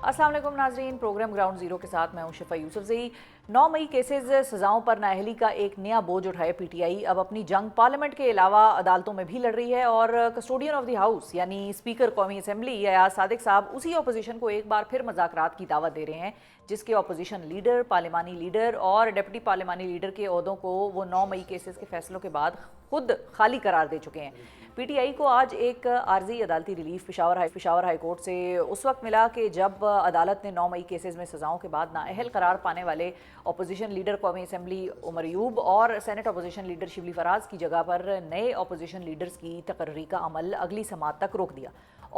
अस्सलाम वालेकुम नाजरीन, प्रोग्राम ग्राउंड जीरो के साथ मैं हूं शिफा यूसुफजई। 9 मई केसेस सजाओं पर नाअहली का एक नया बोझ उठाए पीटीआई अब अपनी जंग पार्लियामेंट के अलावा अदालतों में भी लड़ रही है और कस्टोडियन ऑफ द हाउस यानी स्पीकर कौमी असम्बली अयाज सादिक साहब उसी अपोजिशन को एक बार फिर मुज़ाकरात की दावत दे रहे हैं, जिसके अपोजिशन लीडर, पार्लिमानी लीडर और डिप्टी पार्लिमानी लीडर के ओहदों को वो 9 मई केसेस के फैसलों के बाद खुद खाली करार दे चुके हैं। पीटीआई को आज एक आर्जी अदालती रिलीफ पेशावर हाई कोर्ट से उस वक्त मिला कि जब अदालत ने 9 मई केसेस में सजाओं के बाद नाअहल करार पाने वाले अपोजिशन लीडर कौमी असम्बली उमर अयूब और senate opposition leader Shibli Faraz की जगह पर नए अपोजिशन लीडर्स की तकर्री का अमल अगली समात तक रोक दिया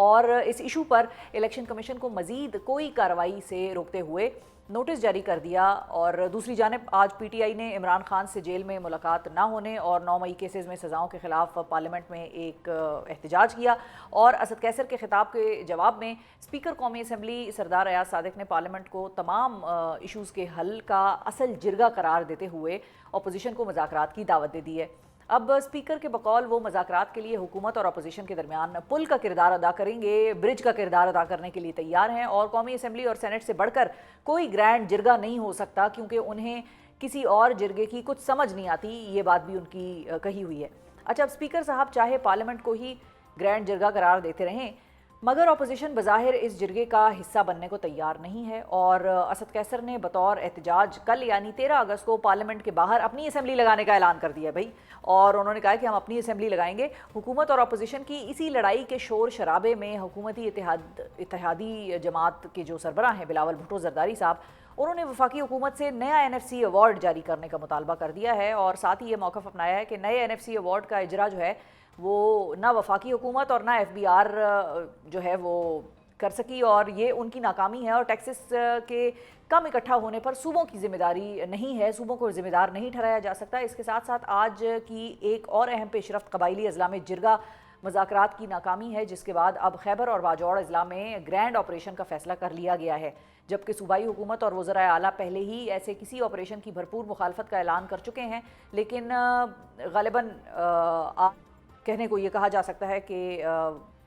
और इस इशू पर इलेक्शन कमीशन को मजीद कोई कार्रवाई से रोकते हुए नोटिस जारी कर दिया। और दूसरी जानिब आज पीटीआई ने इमरान खान से जेल में मुलाकात ना होने और 9 मई केसेस में सजाओं के खिलाफ पार्लियामेंट में एक एहतजाज किया और असद कैसर के खिताब के जवाब में स्पीकर कौमी असम्बली सरदार अयाज सादिक ने पार्लियामेंट को तमाम इशूज़ के हल का असल जिरगा करार देते हुए अपोजिशन को मुज़ाकरात की दावत दे दी है। अब स्पीकर के बकौल वो मुज़ाकरात के लिए हुकूमत और अपोजिशन के दरमियान पुल का किरदार अदा करेंगे, ब्रिज का किरदार अदा करने के लिए तैयार हैं और कौमी असम्बली और सेनेट से बढ़कर कोई ग्रैंड जिरगा नहीं हो सकता क्योंकि उन्हें किसी और जिरगे की कुछ समझ नहीं आती, ये बात भी उनकी कही हुई है। अच्छा, अब स्पीकर साहब चाहे पार्लियामेंट को ही ग्रैंड जिरगा करार देते रहें मगर अपोजिशन बज़ाहिर इस जिरगे का हिस्सा बनने को तैयार नहीं है और असद कैसर ने बतौर एहतजाज कल यानी 13 अगस्त को पार्लियामेंट के बाहर अपनी असम्बली लगाने का ऐलान कर दिया भाई। और उन्होंने कहा कि हम अपनी असम्बली लगाएंगे। हुकूमत और अपोजिशन की इसी लड़ाई के शोर शराबे में हुकूमती इत्तेहादी जमात के जो सरबराह हैं बिलावल भुट्टो जरदारी साहब, उन्होंने वफाकी हुकूमत से नया एनएफसी अवार्ड जारी करने का मुतालबा कर दिया है और साथ ही ये मौक़िफ़ अपनाया है कि नए एनएफसी अवार्ड का इजरा जो है वो ना वफाकी हुकूमत और ना एफबीआर जो है वो कर सकी और ये उनकी नाकामी है और टैक्सेस के कम इकट्ठा होने पर सूबों की जिम्मेदारी नहीं है, सूबों को जिम्मेदार नहीं ठहराया जा सकता। इसके साथ साथ आज की एक और अहम पेशरफ्त कबायली अजला में जिरगा मुज़ाकरात की नाकामी है, जिसके बाद अब खैबर और बाजौड़ अजला में ग्रैंड ऑपरेशन का फैसला कर लिया गया है, जबकि सूबाई हुकूमत और वज़राए आला पहले ही ऐसे किसी ऑपरेशन की भरपूर मुखालफत का ऐलान कर चुके हैं। लेकिन ग़ालिबन कहने को ये कहा जा सकता है कि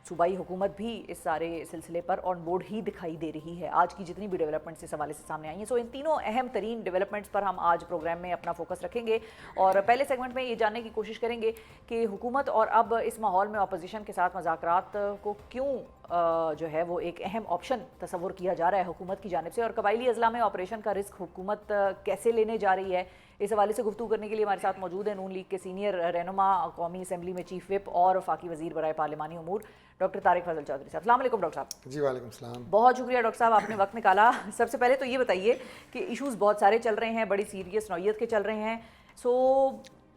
सूबाई हुकूमत भी इस सारे सिलसिले पर ऑन बोर्ड ही दिखाई दे रही है। आज की जितनी भी डेवलपमेंट्स इस हवाले से सामने आई हैं, सो इन तीनों अहम तरीन डेवलपमेंट्स पर हम आज प्रोग्राम में अपना फोकस रखेंगे और पहले सेगमेंट में ये जानने की कोशिश करेंगे कि हुकूमत और अब इस माहौल में अपोजिशन के साथ मुज़ाकरात को क्यों जो है वो एक अहम ऑप्शन तस्वुर किया जा रहा है हुकूमत की जानिब से और कबायली अजला में ऑपरेशन का रिस्क हुकूमत कैसे लेने जा रही है। इस हवाले से गुफ्तगू करने के लिए हमारे साथ मौजूद है नून लीग के सीनियर रहनुमा, कौमी असम्बली में चीफ विप और वफाकी वज़ीर बराए पार्लिमानी उमूर डॉक्टर तारिक फजल चौधरी साहब। अस्सलाम वालेकुम डॉक्टर साहब। जी वालेकुम सलाम। बहुत शुक्रिया डॉक्टर साहब, आपने वक्त निकाला। सबसे पहले तो ये बताइए कि इश्यूज़ बहुत सारे चल रहे हैं, बड़ी सीरियस नौयत के चल रहे हैं। सो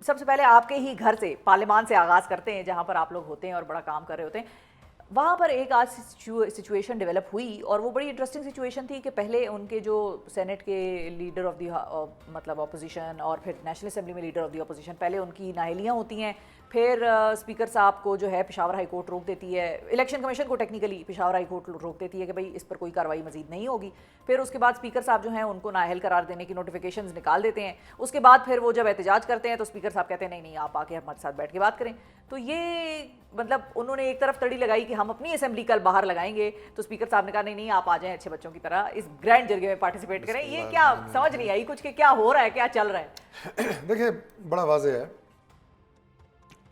सबसे पहले आपके ही घर से, पार्लियामान से आगाज़ करते हैं जहाँ पर आप लोग होते हैं और बड़ा काम कर रहे होते हैं। वहाँ पर एक आज सिचुएशन डेवलप हुई और वो बड़ी इंटरेस्टिंग सिचुएशन थी कि पहले उनके जो सेनेट के लीडर ऑफ द मतलब अपोजिशन और फिर नेशनल असेंबली में लीडर ऑफ द अपोजिशन, पहले उनकी नाअहलियाँ होती हैं, फिर स्पीकर साहब को जो है पेशावर हाई कोर्ट रोक देती है, इलेक्शन कमीशन को टेक्निकली पेशावर हाई कोर्ट रोक देती है कि भाई इस पर कोई कार्रवाई मजीद नहीं होगी। फिर उसके बाद स्पीकर साहब जो हैं उनको नाअहल करार देने की नोटिफिकेशंस निकाल देते हैं। उसके बाद फिर वो जब एहतजाज करते हैं तो स्पीकर साहब कहते हैं नहीं नहीं आप आके हमारे साथ बैठ के बात करें। तो ये मतलब उन्होंने एक तरफ तड़ी लगाई कि हम अपनी असेंबली कल बाहर लगाएंगे, तो स्पीकर साहब ने कहा नहीं नहीं आप आ जाएं अच्छे बच्चों की तरह इस ग्रैंड जरगे में पार्टिसिपेट करें। ये क्या समझ नहीं आई कुछ कि क्या हो रहा है, क्या चल रहा है? देखिए बड़ा वाज़ेह है,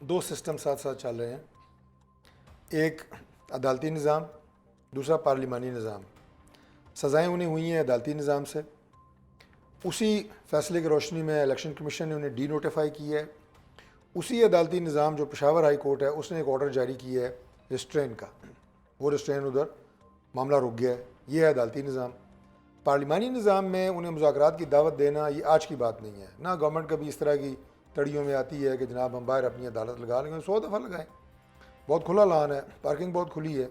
दो सिस्टम साथ साथ चल रहे हैं, एक अदालती निज़ाम, दूसरा पार्लिमानी निज़ाम। सज़ाएँ उन्हें हुई हैं अदालती निज़ाम से, उसी फैसले की रोशनी में इलेक्शन कमीशन ने उन्हें डी नोटिफाई किया है। उसी अदालती निज़ाम जो पेशावर हाई कोर्ट है उसने एक ऑर्डर जारी किया है रिस्ट्रेन का, वो रिस्ट्रेन उधर मामला रुक गया है। ये है अदालती निज़ाम। पार्लिमानी निज़ाम में उन्हें मुज़ाकरात की दावत देना ये आज की बात नहीं है, ना गवर्नमेंट कभी इस तरह की तड़ियों में आती है कि जनाब हम बाहर अपनी अदालत लगा लेंगे। 100 दफ़ा लगाएं, बहुत खुला लान है, पार्किंग बहुत खुली है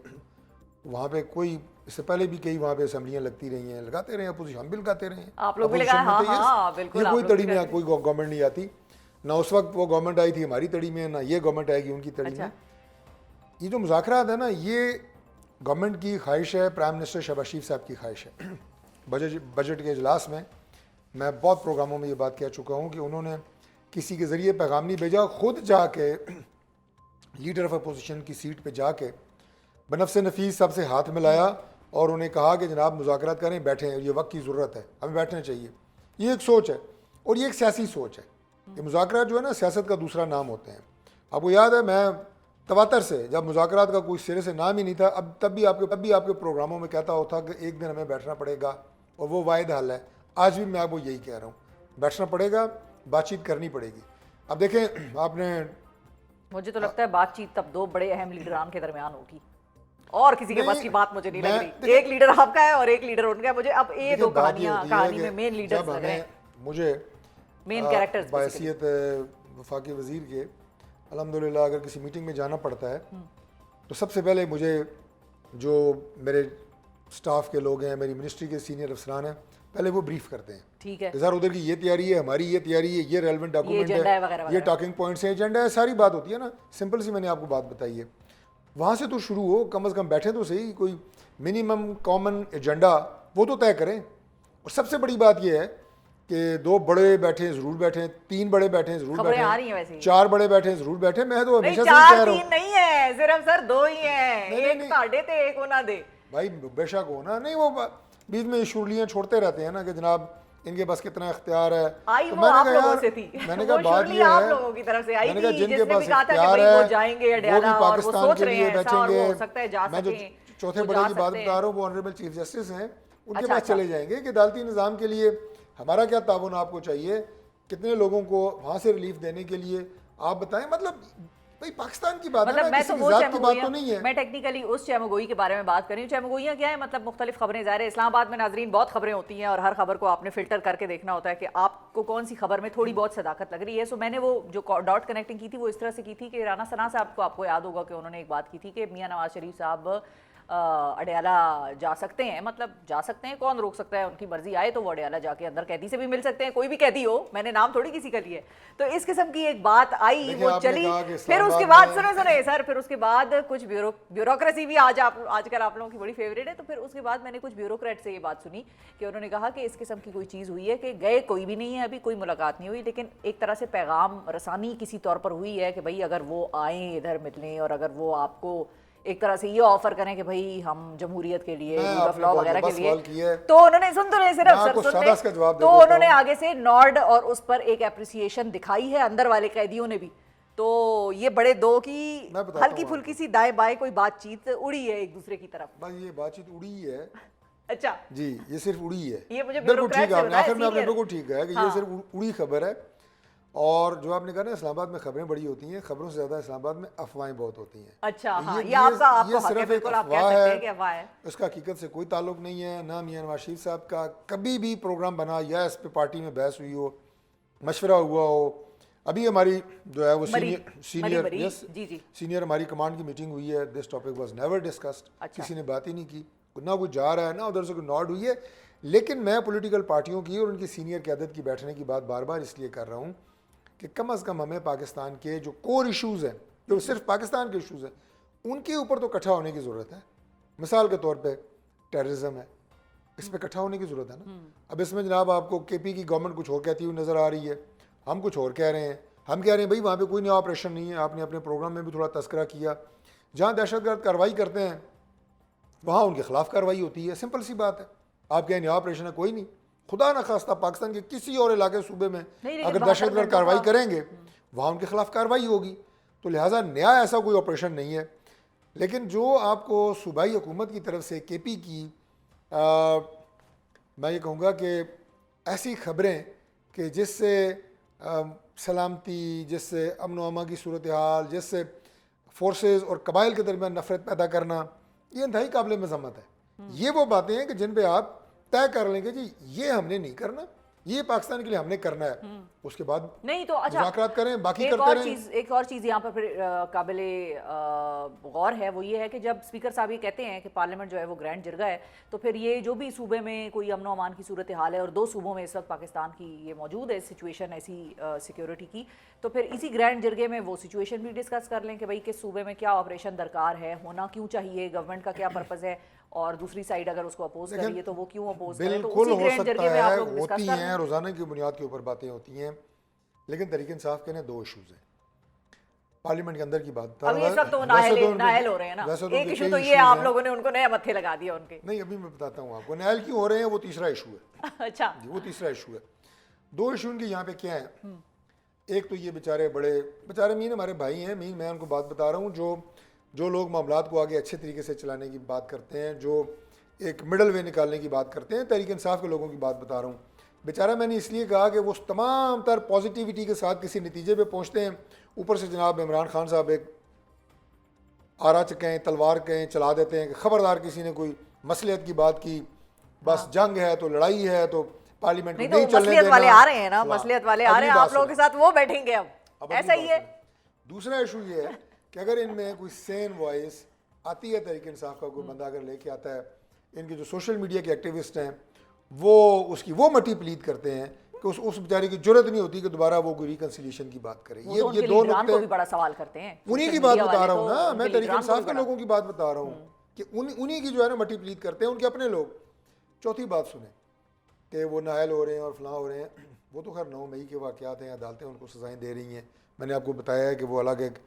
वहाँ पे। कोई इससे पहले भी कई वहाँ पे असेंबलियाँ लगती रही हैं, लगाते रहे, अपोजिशन हम भी लगाते रहे हैं, आप लोग भी लगाए। हाँ, हाँ, बिल्कुल, ये कोई तड़ी में कोई गवर्नमेंट नहीं आती, ना उस वक्त वो गवर्नमेंट आई थी हमारी तड़ी में, ना ये गवर्नमेंट आएगी उनकी तड़ी में। ये जो मुज़ाकरात है ना, ये गवर्नमेंट की ख्वाहिश है, प्राइम मिनिस्टर शहबाज शरीफ साहब की ख्वाहिश है। बजट के इजलास में मैं बहुत प्रोग्रामों में ये बात कह चुका हूँ कि उन्होंने किसी के ज़रिए पैगाम नहीं भेजा, खुद जाके लीडर ऑफ अपोजिशन की सीट पे जाके बनफ़्स नफीस साहब से हाथ मिलाया और उन्हें कहा कि जनाब मुज़ाकरात करें, बैठें, ये वक्त की ज़रूरत है, हमें बैठना चाहिए। ये एक सोच है और ये एक सियासी सोच है कि मुज़ाकरात जो है ना सियासत का दूसरा नाम होते हैं। आपको याद है मैं तवातर से जब मुज़ाकरात का कोई सिरे से नाम ही नहीं था, अब तब भी आपके प्रोग्रामों में कहता होता कि एक दिन हमें बैठना पड़ेगा और वो वाहिद हल है। आज भी मैं आपको यही कह रहा हूँ, बैठना पड़ेगा, बातचीत करनी पड़ेगी। अब देखें आपने, मुझे तो लगता है बातचीत तब दो बड़े अहम लीडरान के दरमियान होगी और किसी के बस की बात मुझे नहीं लग रही। एक लीडर आपका है और एक लीडर उनका है। मुझे अब ये दो कहानी में मेन लीडर्स लग रहे हैं, मुझे मेन कैरेक्टर्स। बायसियत वफाकी वज़ीर के अल्हम्दुलिल्लाह अगर किसी मीटिंग में जाना पड़ता है तो सबसे पहले मुझे जो मेरे स्टाफ के लोग हैं, मेरी मिनिस्ट्री के सीनियर अफसरान हैं, पहले वो ब्रीफ करते हैं। ठीक है, सर उधर की ये तैयारी है, हमारी ये तैयारी है, ये रेलेवेंट डॉक्यूमेंट है, ये टॉकिंग पॉइंट्स हैं, एजेंडा है, सारी बात होती है ना। सिंपल सी मैंने आपको बात बताई है, वहाँ से तो शुरू हो, कम अज़ कम बैठे तो सही, कोई मिनिमम कॉमन एजेंडा वो तो तय करें। और सबसे बड़ी बात ये है कि दो बड़े बैठे ज़रूर बैठे, तीन बड़े बैठे ज़रूर बैठे, चार बड़े बैठे ज़रूर बैठे। मैं तो हमेशा से कह रहा हूँ नहीं है, सिर्फ सर दो ही हैं, एक साढ़े थे, एक होना दे भाई, बेशक होना नहीं, वो बीच में शुरलियाँ छोड़ते रहते हैं ना कि जनाब इनके पास कितना इख्तियार है। तो मैंने कहा से थी, मैंने कहा बात ये है, लोगों की तरफ से आई मैंने कहा थी, जिनके पास इख्तियार है वो भी पाकिस्तान के लिए बैठेंगे। मैं जो चौथे बड़े की बात बता रहा हूँ वो ऑनरेबल चीफ जस्टिस हैं, उनके पास चले जाएंगे कि अदालती निज़ाम के लिए हमारा क्या ताउन आपको चाहिए, कितने लोगों को वहाँ से रिलीफ देने के लिए आप बताएं। मतलब भाई पाकिस्तान की बात है ना, किसी की जात की बात तो नहीं है। मैं टेक्निकली उस चैमगोई के बारे में बात कर रही हूँ। चैमगोइयाँ क्या है, मतलब मुख्तलिफ खबरें, ज़ाहिर है इस्लामाबाद में नाजरीन बहुत खबरें होती हैं और हर खबर को आपने फिल्टर करके देखना होता है कि आपको कौन सी खबर में थोड़ी बहुत सदाकत लग रही है। सो मैंने वो जो डॉट कनेक्टिंग की थी वो इस तरह से की थी कि राना सना साहब को आपको याद होगा कि उन्होंने एक बात की थी कि मियाँ नवाज शरीफ साहब अडयाला जा सकते हैं, मतलब जा सकते हैं, कौन रोक सकता है, उनकी मर्जी आए तो वो अडयाला जाके अंदर कैदी से भी मिल सकते हैं, कोई भी कैदी हो, मैंने नाम थोड़ी किसी का लिया। तो इस किस्म की एक बात आई, वो चली, फिर उसके बाद सुने सर, फिर उसके बाद कुछ ब्यूरोक्रेसी भी आजकल आप लोगों की बड़ी फेवरेट है। तो फिर उसके बाद मैंने कुछ ब्यूरोक्रेट से ये बात सुनी कि उन्होंने कहा कि इस किस्म की कोई चीज़ हुई है कि गए कोई भी नहीं है, अभी कोई मुलाकात नहीं हुई, लेकिन एक तरह से पैगाम रसानी किसी तौर पर हुई है कि भाई अगर वो आए इधर मिलने और अगर वो आपको एक तरह से ये ऑफर करें कि भाई हम जमहूरियत के लिए, रूल ऑफ लॉ वगैरह के लिए, तो उन्होंने तो उन्होंने आगे से नॉर्ड और उस पर एक एप्रिसिएशन दिखाई है अंदर वाले कैदियों ने भी। तो ये बड़े दो की हल्की फुल्की सी दाएं बाएं कोई बातचीत उड़ी है एक दूसरे की तरफ। बस ये बातचीत उड़ी है। अच्छा जी, ये सिर्फ उड़ी है, ये मुझे बिल्कुल ठीक है, आखिर में आपने बिल्कुल ठीक है कि ये सिर्फ उड़ी खबर है। और जो आपने कहा ना इस्लामाबाद में खबरें बड़ी होती हैं, खबरों से ज़्यादा इस्लामाबाद में अफवाहें बहुत होती हैं। अच्छा हाँ, ये सिर्फ एक अफवाह है, इसका हकीकत से कोई ताल्लुक नहीं है। ना मियां नवाज शरीफ साहब का कभी भी प्रोग्राम बना या इस पे पार्टी में बहस हुई हो, मशवरा हुआ हो। अभी हमारी जो है वो सीनियर हमारी कमांड की मीटिंग हुई है, this topic was never discussed. किसी ने बात ही नहीं की, ना कोई जा रहा है ना उधर से कोई नॉड हुई है। लेकिन मैं पॉलिटिकल पार्टियों की और उनकी सीनियर क़यादत की बैठने की बात बार बार इसलिए कर रहा हूँ कि कम अज़ कम हमें पाकिस्तान के जो कोर इशूज़ हैं, जो सिर्फ पाकिस्तान के इशूज़ हैं, उनके ऊपर तो इकट्ठा होने की ज़रूरत है। मिसाल के तौर पे टेररिज्म है, इस पर इकट्ठा होने की ज़रूरत है ना। अब इसमें जनाब आपको केपी की गवर्नमेंट कुछ और कहती हुई नज़र आ रही है, हम कुछ और कह रहे हैं। हम कह रहे हैं भाई वहाँ पे कोई नया ऑपरेशन नहीं है, आपने अपने प्रोग्राम में भी थोड़ा तस्करा किया। जहाँ दहशतगर्द कार्रवाई करते हैं वहाँ उनके खिलाफ कार्रवाई होती है, सिंपल सी बात है। आप कहें नया ऑपरेशन है, कोई नहीं। खुदा न खास्ता पाकिस्तान के किसी और इलाके सूबे में अगर दहशतगर्द कार्रवाई करेंगे वहाँ उनके खिलाफ कार्रवाई होगी। तो लिहाजा नया ऐसा कोई ऑपरेशन नहीं है। लेकिन जो आपको सूबाई हुकूमत की तरफ से केपी की मैं ये कहूँगा कि ऐसी खबरें कि जिससे सलामती, जिससे अमन व अमा की सूरत हाल, जिससे फोर्सेस और कबाइल के दरमियान नफरत पैदा करना, ये इंतहाई काबिल मज़म्मत है। ये वो बातें हैं कि जिन पे आप तय कर लेंगे जी ये हमने नहीं करना, ये पाकिस्तान के लिए हमने करना है, उसके बाद नहीं तो अच्छा मुज़ाकरात करें, बाकी करते रहें। एक और चीज़ यहाँ पर फिर काबिले गौर है, वो ये है कि जब स्पीकर साहब ये कहते हैं कि पार्लियामेंट जो है वो ग्रैंड जिरगा है, तो फिर ये जो भी सूबे में कोई अमन अमान की सूरत हाल है और दो सूबों में इस वक्त पाकिस्तान की ये मौजूद है सिचुएशन ऐसी सिक्योरिटी की, तो फिर इसी ग्रैंड जिरगे में वो सिचुएशन भी डिस्कस कर लें कि भाई किस सूबे में क्या ऑपरेशन दरकार है, होना क्यों चाहिए, गवर्नमेंट का क्या पर्पज़ है, और दूसरी साइड अगर उसको अपोज कर रही है तो वो क्यों अपोज करे। तो उसी ग्रैंड जिरगे में आप लोग डिस्कस कर रहे हैं। रोजाना की बुनियाद के ऊपर बातें होती हैं, लेकिन तहरीक इंसाफ के ना दो इशूज़ हैं। पार्लियामेंट के अंदर की बात बता अभी रहा इस वक्त तो हूँ। नायल हो रहे हैं ना। वैसे तो एक इशू कई तो ये issue आप हैं। लोगों ने उनको नया मत्थे लगा दिया उनके। नहीं, अभी मैं बताता हूँ आपको। नायल क्यों हो रहे हैं वो तीसरा इशू है। अच्छा, जी, वो तीसरा इशू है। दो इशू उनके यहाँ पे क्या है, एक तो ये बेचारे मीन हमारे भाई हैं, मीन मैं उनको बात बता रहा हूँ, जो लोग मामलात को आगे अच्छे तरीके से चलाने की बात करते हैं, जो एक मिडल वे निकालने की बात करते हैं, तहरीक इंसाफ के लोगों की बात बता रहा हूँ। बेचारा मैंने इसलिए कहा कि वो तमाम तर पॉजिटिविटी के साथ किसी नतीजे पे पहुँचते हैं, ऊपर से जनाब इमरान खान साहब एक आरा कहें तलवार कहें चला देते हैं कि खबरदार किसी ने कोई मसलियत की बात की, बस जंग है तो लड़ाई है तो पार्लियामेंट को नहीं नहीं तो चलने मसलियत देना। वाले आ रहे हैं ना, फलां। मसलियत वाले आ अगली रहे हैं, बात आप लोगों के सुनो। साथ वो बैठेंगे अब अब ऐसा अगली ही बात है। सुनो। दूसरा इशू ये है कि अगर इनमें कोई सेन वॉइस आती है, तहरीक इंसाफ का कोई बंदा अगर लेके आता है, इनके जो सोशल मीडिया के एक्टिविस्ट हैं वो उसकी वो मटी प्लीद करते हैं कि उस बेचारे की जरूरत नहीं होती कि दोबारा वो कोई रिकन्सिलिएशन की बात करे। वो तो उनके ये दो लीडरान को भी नुकते बड़ा सवाल करते हैं। उन्हीं सोशल की बात मीडिया बता वाले रहा हूँ तो ना, उनके मैं तहरीक लीडरान को इंसाफ भी के बड़ा- लोगों की बात बता रहा हूँ कि उन्हीं की जो है ना मटी प्लीद करते हैं, उनके अपने लोग। चौथी बात सुने कि वो नायल हो रहे हैं और फलां हो रहे हैं, वो तो खैर 9 मई के वाक़यात हैं, अदालतें उनको सज़ाएँ दे रही हैं। मैंने आपको बताया है कि वो अलग एक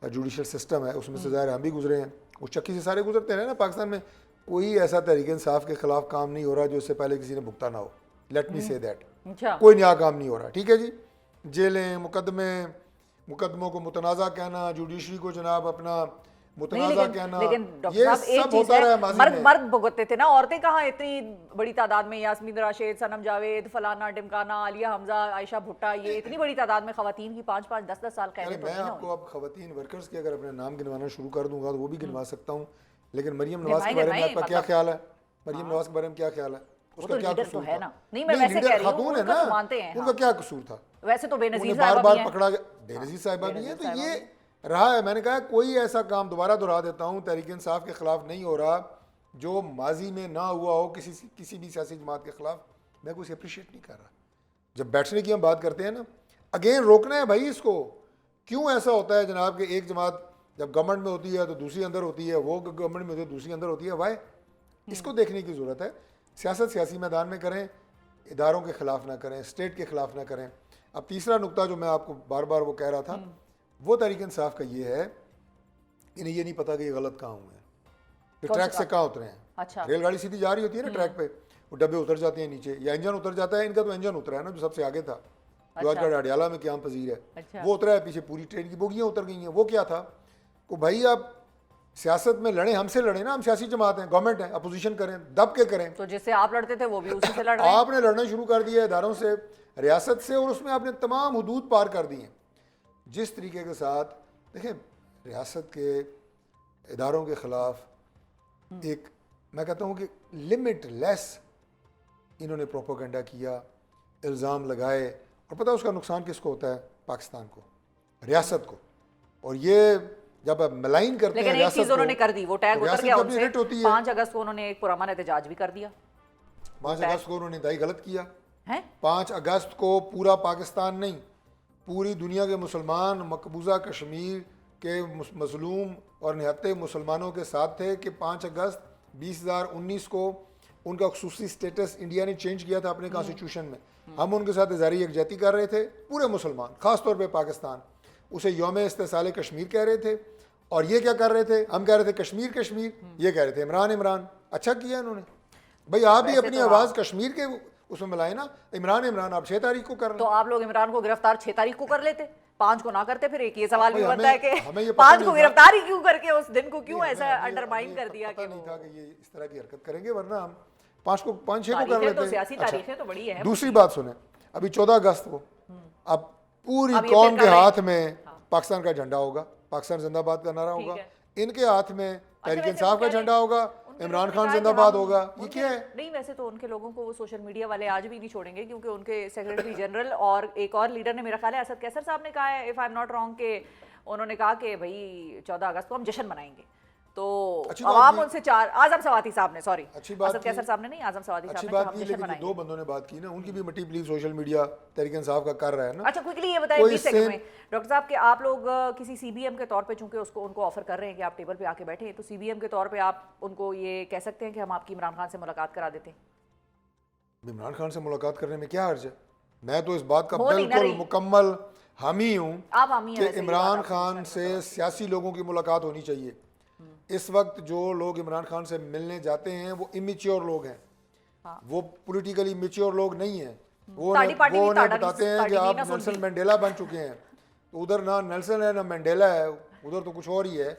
जुडिशल सिस्टम है, उसमें से ज़ाहिर हम भी गुजरे हैं, उस चक्की से सारे गुजरते हैं ना। पाकिस्तान में कोई ऐसा तहरीक इंसाफ के ख़िलाफ़ काम नहीं हो रहा जो इससे पहले किसी ने भुगता ना हो। Let me say that. अच्छा, कोई नया काम नहीं हो रहा, ठीक है जी। जेलें, मुकदमों को मुतनाज़ा कहना, जुडिशरी को जनाब अपना नहीं मुतनाज़ा लेकिन कहना, लेकिन डॉक्टर ये साहब एक सब चीज होता रहा है, है माजी मर्द में। मर्द भुगतते थे ना, औरतें कहाँ इतनी बड़ी तादाद में, यास्मीन राशिद, सनम जावेद, फलाना टिमकाना, आलिया हमजा, आयशा भुट्टा, ये इतनी बड़ी तादाद में खवातीन की 5-5, 10-10 साल अरे कैद तो मैं नहीं ना आपको हुई। अब खवातीन वर्कर्स के अगर अपने नाम गिनवाना शुरू कर दूंगा तो वो भी गिनवा सकता हूँ, लेकिन मरियम नवाज के बारे में आपका क्या ख्याल है? मरियम नवाज के बारे में क्या ख्याल है? वो उसका तो क्या लीडर तो कसूर है था? ना। नहीं, मैं वैसे लीडर कह रही हूँ, खातून है उनका ना, तो मानते हैं, उनका हाँ। क्या कसूर था? वैसे तो बेनजीर उन्हें साहिबा बार भी बार हैं। पकड़ा गया, बेनजीर साहिबा भी बेनजीर है, तो साहिबा ये भी। रहा है। मैंने कहा कोई ऐसा काम दोबारा दोहरा देता हूँ तहरीक इंसाफ के खिलाफ नहीं हो रहा जो माजी में ना हुआ हो किसी भी सियासी जमात के खिलाफ। मैं कुछ अप्रिशिएट नहीं कर रहा। जब बैठने की हम बात करते हैं ना, अगेन रोकना है भाई इसको। क्यों ऐसा होता है जनाब कि एक जमात जब गवर्नमेंट में होती है तो दूसरी अंदर होती है, वो गवर्नमेंट में होती है दूसरी अंदर होती है, वाई? इसको देखने की ज़रूरत है। सियासत सियासी मैदान में करें, इदारों के ख़िलाफ़ ना करें, स्टेट के ख़िलाफ़ ना करें। अब तीसरा नुकता जो मैं आपको बार बार वो कह रहा था, वो तहरीक इंसाफ का ये है, इन्हें ये नहीं पता कि ये गलत कहाँ हुए हैं, ये कौन ट्रैक सा से कहाँ उतरे हैं। अच्छा। रेलगाड़ी सीधी जा रही होती है ना ट्रैक पे, वो डब्बे उतर जाते हैं नीचे, या इंजन उतर जाता है। इनका तो इंजन उतरा है ना जो सबसे आगे था, जो आजकल अडियाला में क्याम पजीर है, अच्छा। वो उतरा है। पीछे पूरी ट्रेन की बोगियाँ उतर गई हैं। वो क्या था कि भाई आप सियासत में लड़ें, हमसे लड़ें ना, हम सियासी जमात हैं, गवर्नमेंट है, अपोजिशन करें, दब के करें। तो जिससे आप लड़ते थे वो भी उसी से लड़ रहे हैं। आपने लड़ना शुरू कर दिया इदारों से, रियासत से, और उसमें आपने तमाम हदूद पार कर दी हैं। जिस तरीके के साथ देखें रियासत के इदारों के ख़िलाफ़ एक, मैं कहता हूँ कि लिमिटलेस इन्होंने प्रोपेगेंडा किया, इल्ज़ाम लगाए, और पता है उसका नुकसान किसको होता है? पाकिस्तान को, रियासत को। और ये जब आप मलाइन करते हैं लेकिन एक रियासत चीज उन्होंने को, कर दी, वो टैग तो उतर रियासत गया की अपनी उनसे। रेट होती है। 5 अगस्त को उन्होंने एक पुरअमन एहतजाज भी कर दिया 5 अगस्त को उन्होंने दाई गलत किया है। 5 अगस्त को पूरा पाकिस्तान नहीं, पूरी दुनिया के मुसलमान मकबूजा कश्मीर के मजलूम और निहत्ते मुसलमानों के साथ थे कि 5 अगस्त 2019 को उनका खुसूसी स्टेटस इंडिया ने चेंज किया था अपने कॉन्स्टिट्यूशन में। हम उनके साथ इज़हारी यकजहती कर रहे थे, पूरे मुसलमान, ख़ास तौर पे पाकिस्तान। उसे यौम इस्तिसाल कश्मीर कह रहे थे, और ये क्या कर रहे थे? हम कह रहे थे कश्मीर कश्मीर, ये कह रहे थे इमरान इमरान। अच्छा किया इन्होंने भाई, आप भी अपनी आवाज़ कश्मीर के उसमें मिलाए ना। इमरान इमरान आप 6 तारीख को कर तो लें। आप लोग इमरान को गिरफ्तार 6 तारीख को कर लेते, 5 को ना करते। फिर एक ये सवाल भी भाई, बनता है हमें ये कि पता 5 नहीं को था। गिरफ्तार ही क्यों करके उस दिन को क्यों नहीं, ऐसा हमें- अंडरमाइन हमें कर दिया पता कि नहीं वो था कि ये इस तरह की हरकत करेंगे, वरना हम 5 को 5-6 को कर तारीखें लेते तो सियासी अच्छा, तारीखें तो बड़ी है। दूसरी बात सुने, अभी 14 अगस्त को अब पूरी अब ये कौम फिर के कर रहे हैं। हाथ में पाकिस्तान का झंडा होगा, पाकिस्तान जिंदाबाद का नारा होगा। है। इनके हाथ में तहरीक वैसे इंसाफ वो का कह रहे झंडा होगा, उनके इमरान लोगों ने खान कहा कि जिंदाबाद हम- होगा। ये उनके- क्या है? नहीं, वैसे तो उनके लोगों को वो सोशल मीडिया वाले आज भी नहीं छोड़ेंगे, क्योंकि उनके सेक्रेटरी जनरल और एक और लीडर ने, मेरा ख्याल है असद कैसर साहब ने कहा है, if I am not wrong, के उन्होंने कहा कि भाई 14 अगस्त को हम जश्न मनाएंगे। तो अच्छी बात अवाम की। उनसे आजम सवाती साहब ने, सॉरी अच्छी बात असद कैसर की। साहब ने नहीं, आजम सवाती अच्छी साहब ने बात कहा हम की, जश्न लेकिन ये मनाएंगे। 2 बंदों ने बात की ना, उनकी भी मिट्टी please social media Tehreek Insaf का कर रहा है ना। अच्छा, क्विकली ये बताएं कोई 20 सेकंड सेम- में डॉक्टर साहब कि आप लोग किसी सीबीएम के तौर पे, चूंकि उसको उनको ऑफर कर रहे हैं कि आप टेबल पे आके बैठे, तो सीबीएम के तौर पे आप उनको ये कह सकते हैं कि हम आपकी इमरान खान से मुलाकात करा देते हैं? इमरान खान से मुलाकात करने में क्या हर्ज है? मैं तो इस बात का हो नहीं ना बिल्कुल रही। मुकम्मल हामी हूँ आप हामी हैं कि वैसे, ये बात इमरान आपने खान दूसरे से में सियासी लोगों की मुलाकात होनी चाहिए। इस वक्त जो लोग इमरान खान से मिलने जाते हैं वो इमेच्योर लोग हैं, हाँ। वो पॉलिटिकली मेच्योर लोग नहीं हैं। ताड़ी पार्टी वो भी उन्हें ताड़ा बताते नहीं, हैं कि ताड़ी नहीं आप ना नेल्सन सुनती। मंडेला बन चुके हैं, तो उधर ना नेल्सन है ना मंडेला है, उधर तो कुछ और ही है।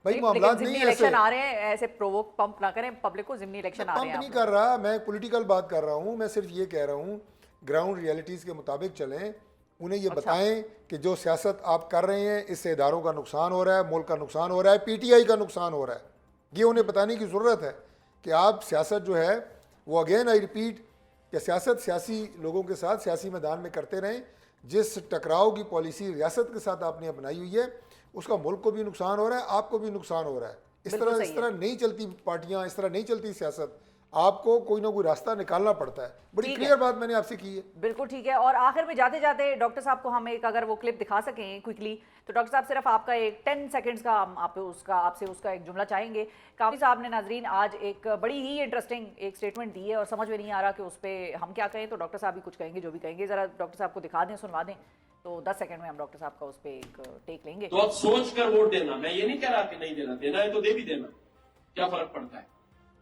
भाई नहीं, मामला लेकिन नहीं जिमनी है ऐसे। इलेक्शन आ रहे हैं, ऐसे प्रोवोक पंप ना करें पब्लिक को, जिमनी इलेक्शन मैं आ रहे पंप हैं नहीं आप कर लोग। रहा, मैं पॉलिटिकल बात कर रहा हूँ। मैं सिर्फ ये कह रहा हूँ ग्राउंड रियलिटीज़ के मुताबिक चलें। उन्हें ये अच्छा। बताएं कि जो सियासत आप कर रहे हैं इससे इदारों का नुकसान हो रहा है, मुल्क का नुकसान हो रहा है, पीटीआई का नुकसान हो रहा है। ये उन्हें बताने की ज़रूरत है कि आप सियासत जो है वो, अगेन आई रिपीट, कि सियासत सियासी लोगों के साथ सियासी मैदान में करते रहें। जिस टकराव की पॉलिसी रियासत के साथ आपने अपनाई हुई है उसका मुल्क को भी नुकसान हो रहा है, आपको भी नुकसान हो रहा है। बिल्कुल सही इस है। तरह नहीं चलती पार्टियां, इस तरह नहीं चलती सियासत। आपको कोई ना कोई रास्ता निकालना पड़ता है। बड़ी ठीक है। क्लियर बात मैंने आपसे की है। बिल्कुल ठीक है। और आखिर में जाते जाते डॉक्टर साहब को हम एक अगर वो क्लिप दिखा सकें क्विकली, तो डॉक्टर साहब सिर्फ आपका एक 10 सेकंड्स का आपसे उसका एक जुमला चाहेंगे। काफी साहब ने नाजरीन आज एक बड़ी ही इंटरेस्टिंग एक स्टेटमेंट दी है और समझ में नहीं आ रहा कि उस पर हम क्या कहें, तो डॉक्टर साहब भी कुछ कहेंगे, जो भी कहेंगे जरा डॉक्टर साहब को दिखा दें, सुनवा दें, तो 10 सेकंड में हम डॉक्टर साहब का उस पर एक टेक लेंगे। तो आप सोच कर वोट देना। मैं ये नहीं कह रहा कि नहीं देना, देना है तो दे भी देना, क्या फर्क पड़ता है।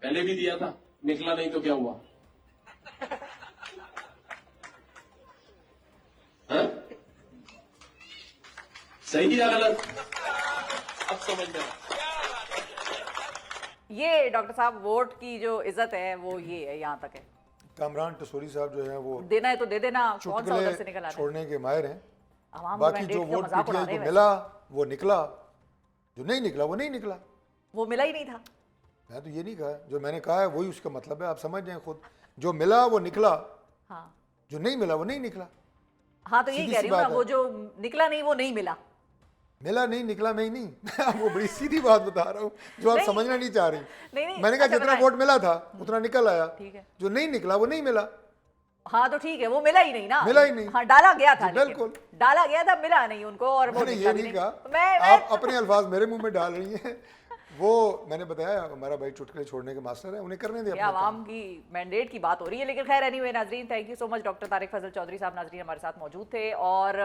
पहले भी दिया था, निकला नहीं तो क्या हुआ। हाँ? सही या गलत, अब समझ में आया। ये डॉक्टर साहब वोट की जो इज्जत है वो ये है, यहाँ तक है। कामरान टसूरी साहब जो है वो देना है तो दे देना, कौन सा उधर से निकल चुटकुले आता है। छोड़ने के माहिर हैं। आवाम बाकी मैंडेट जो का वोट मजाक उड़ा पीटीआई रहे को हैं मिला वो निकला, जो नहीं निकला वो नहीं निकला। वो मिला ही नहीं था। मैं तो ये नहीं कहा, जो मैंने कहा है वही उसका मतलब है, आप समझ जाएं खुद। जो मिला वो निकला, हाँ जो नहीं मिला वो नहीं निकला। हाँ, तो यही सीधी कह सी रही हूँ ना, बात है। वो जो निकला नहीं वो नहीं मिला। मिला नहीं निकला मैं ही नहीं मैं आपको बड़ी सीधी बात बता रहा हूँ जो आप नहीं। समझना नहीं चाह रही। नहीं, मैंने कहा अच्छा जितना बताएं। वोट मिला था उतना निकल आया, ठीक है। जो नहीं निकला वो नहीं मिला। हाँ तो ठीक है, वो मिला ही नहीं ना। मिला ही नहीं। हाँ, डाला गया था, जी, लेकिन बिल्कुल। डाला गया था, मिला नहीं उनको, और वो मैंने निकला ये भी नहीं कहा, मैं आप अपने अल्फाज मेरे मुंह में डाल रही हैं। वो मैंने बताया हमारा भाई चुटकुले छोड़ने के मास्टर है, उन्हें करने ये दिया। आवाम की मैंडेट की बात हो रही है। लेकिन खैर एनीवे नाजरीन, thank you so much doctor Tariq Fazal Chaudhry साहब नाजरीन हमारे साथ मौजूद थे। और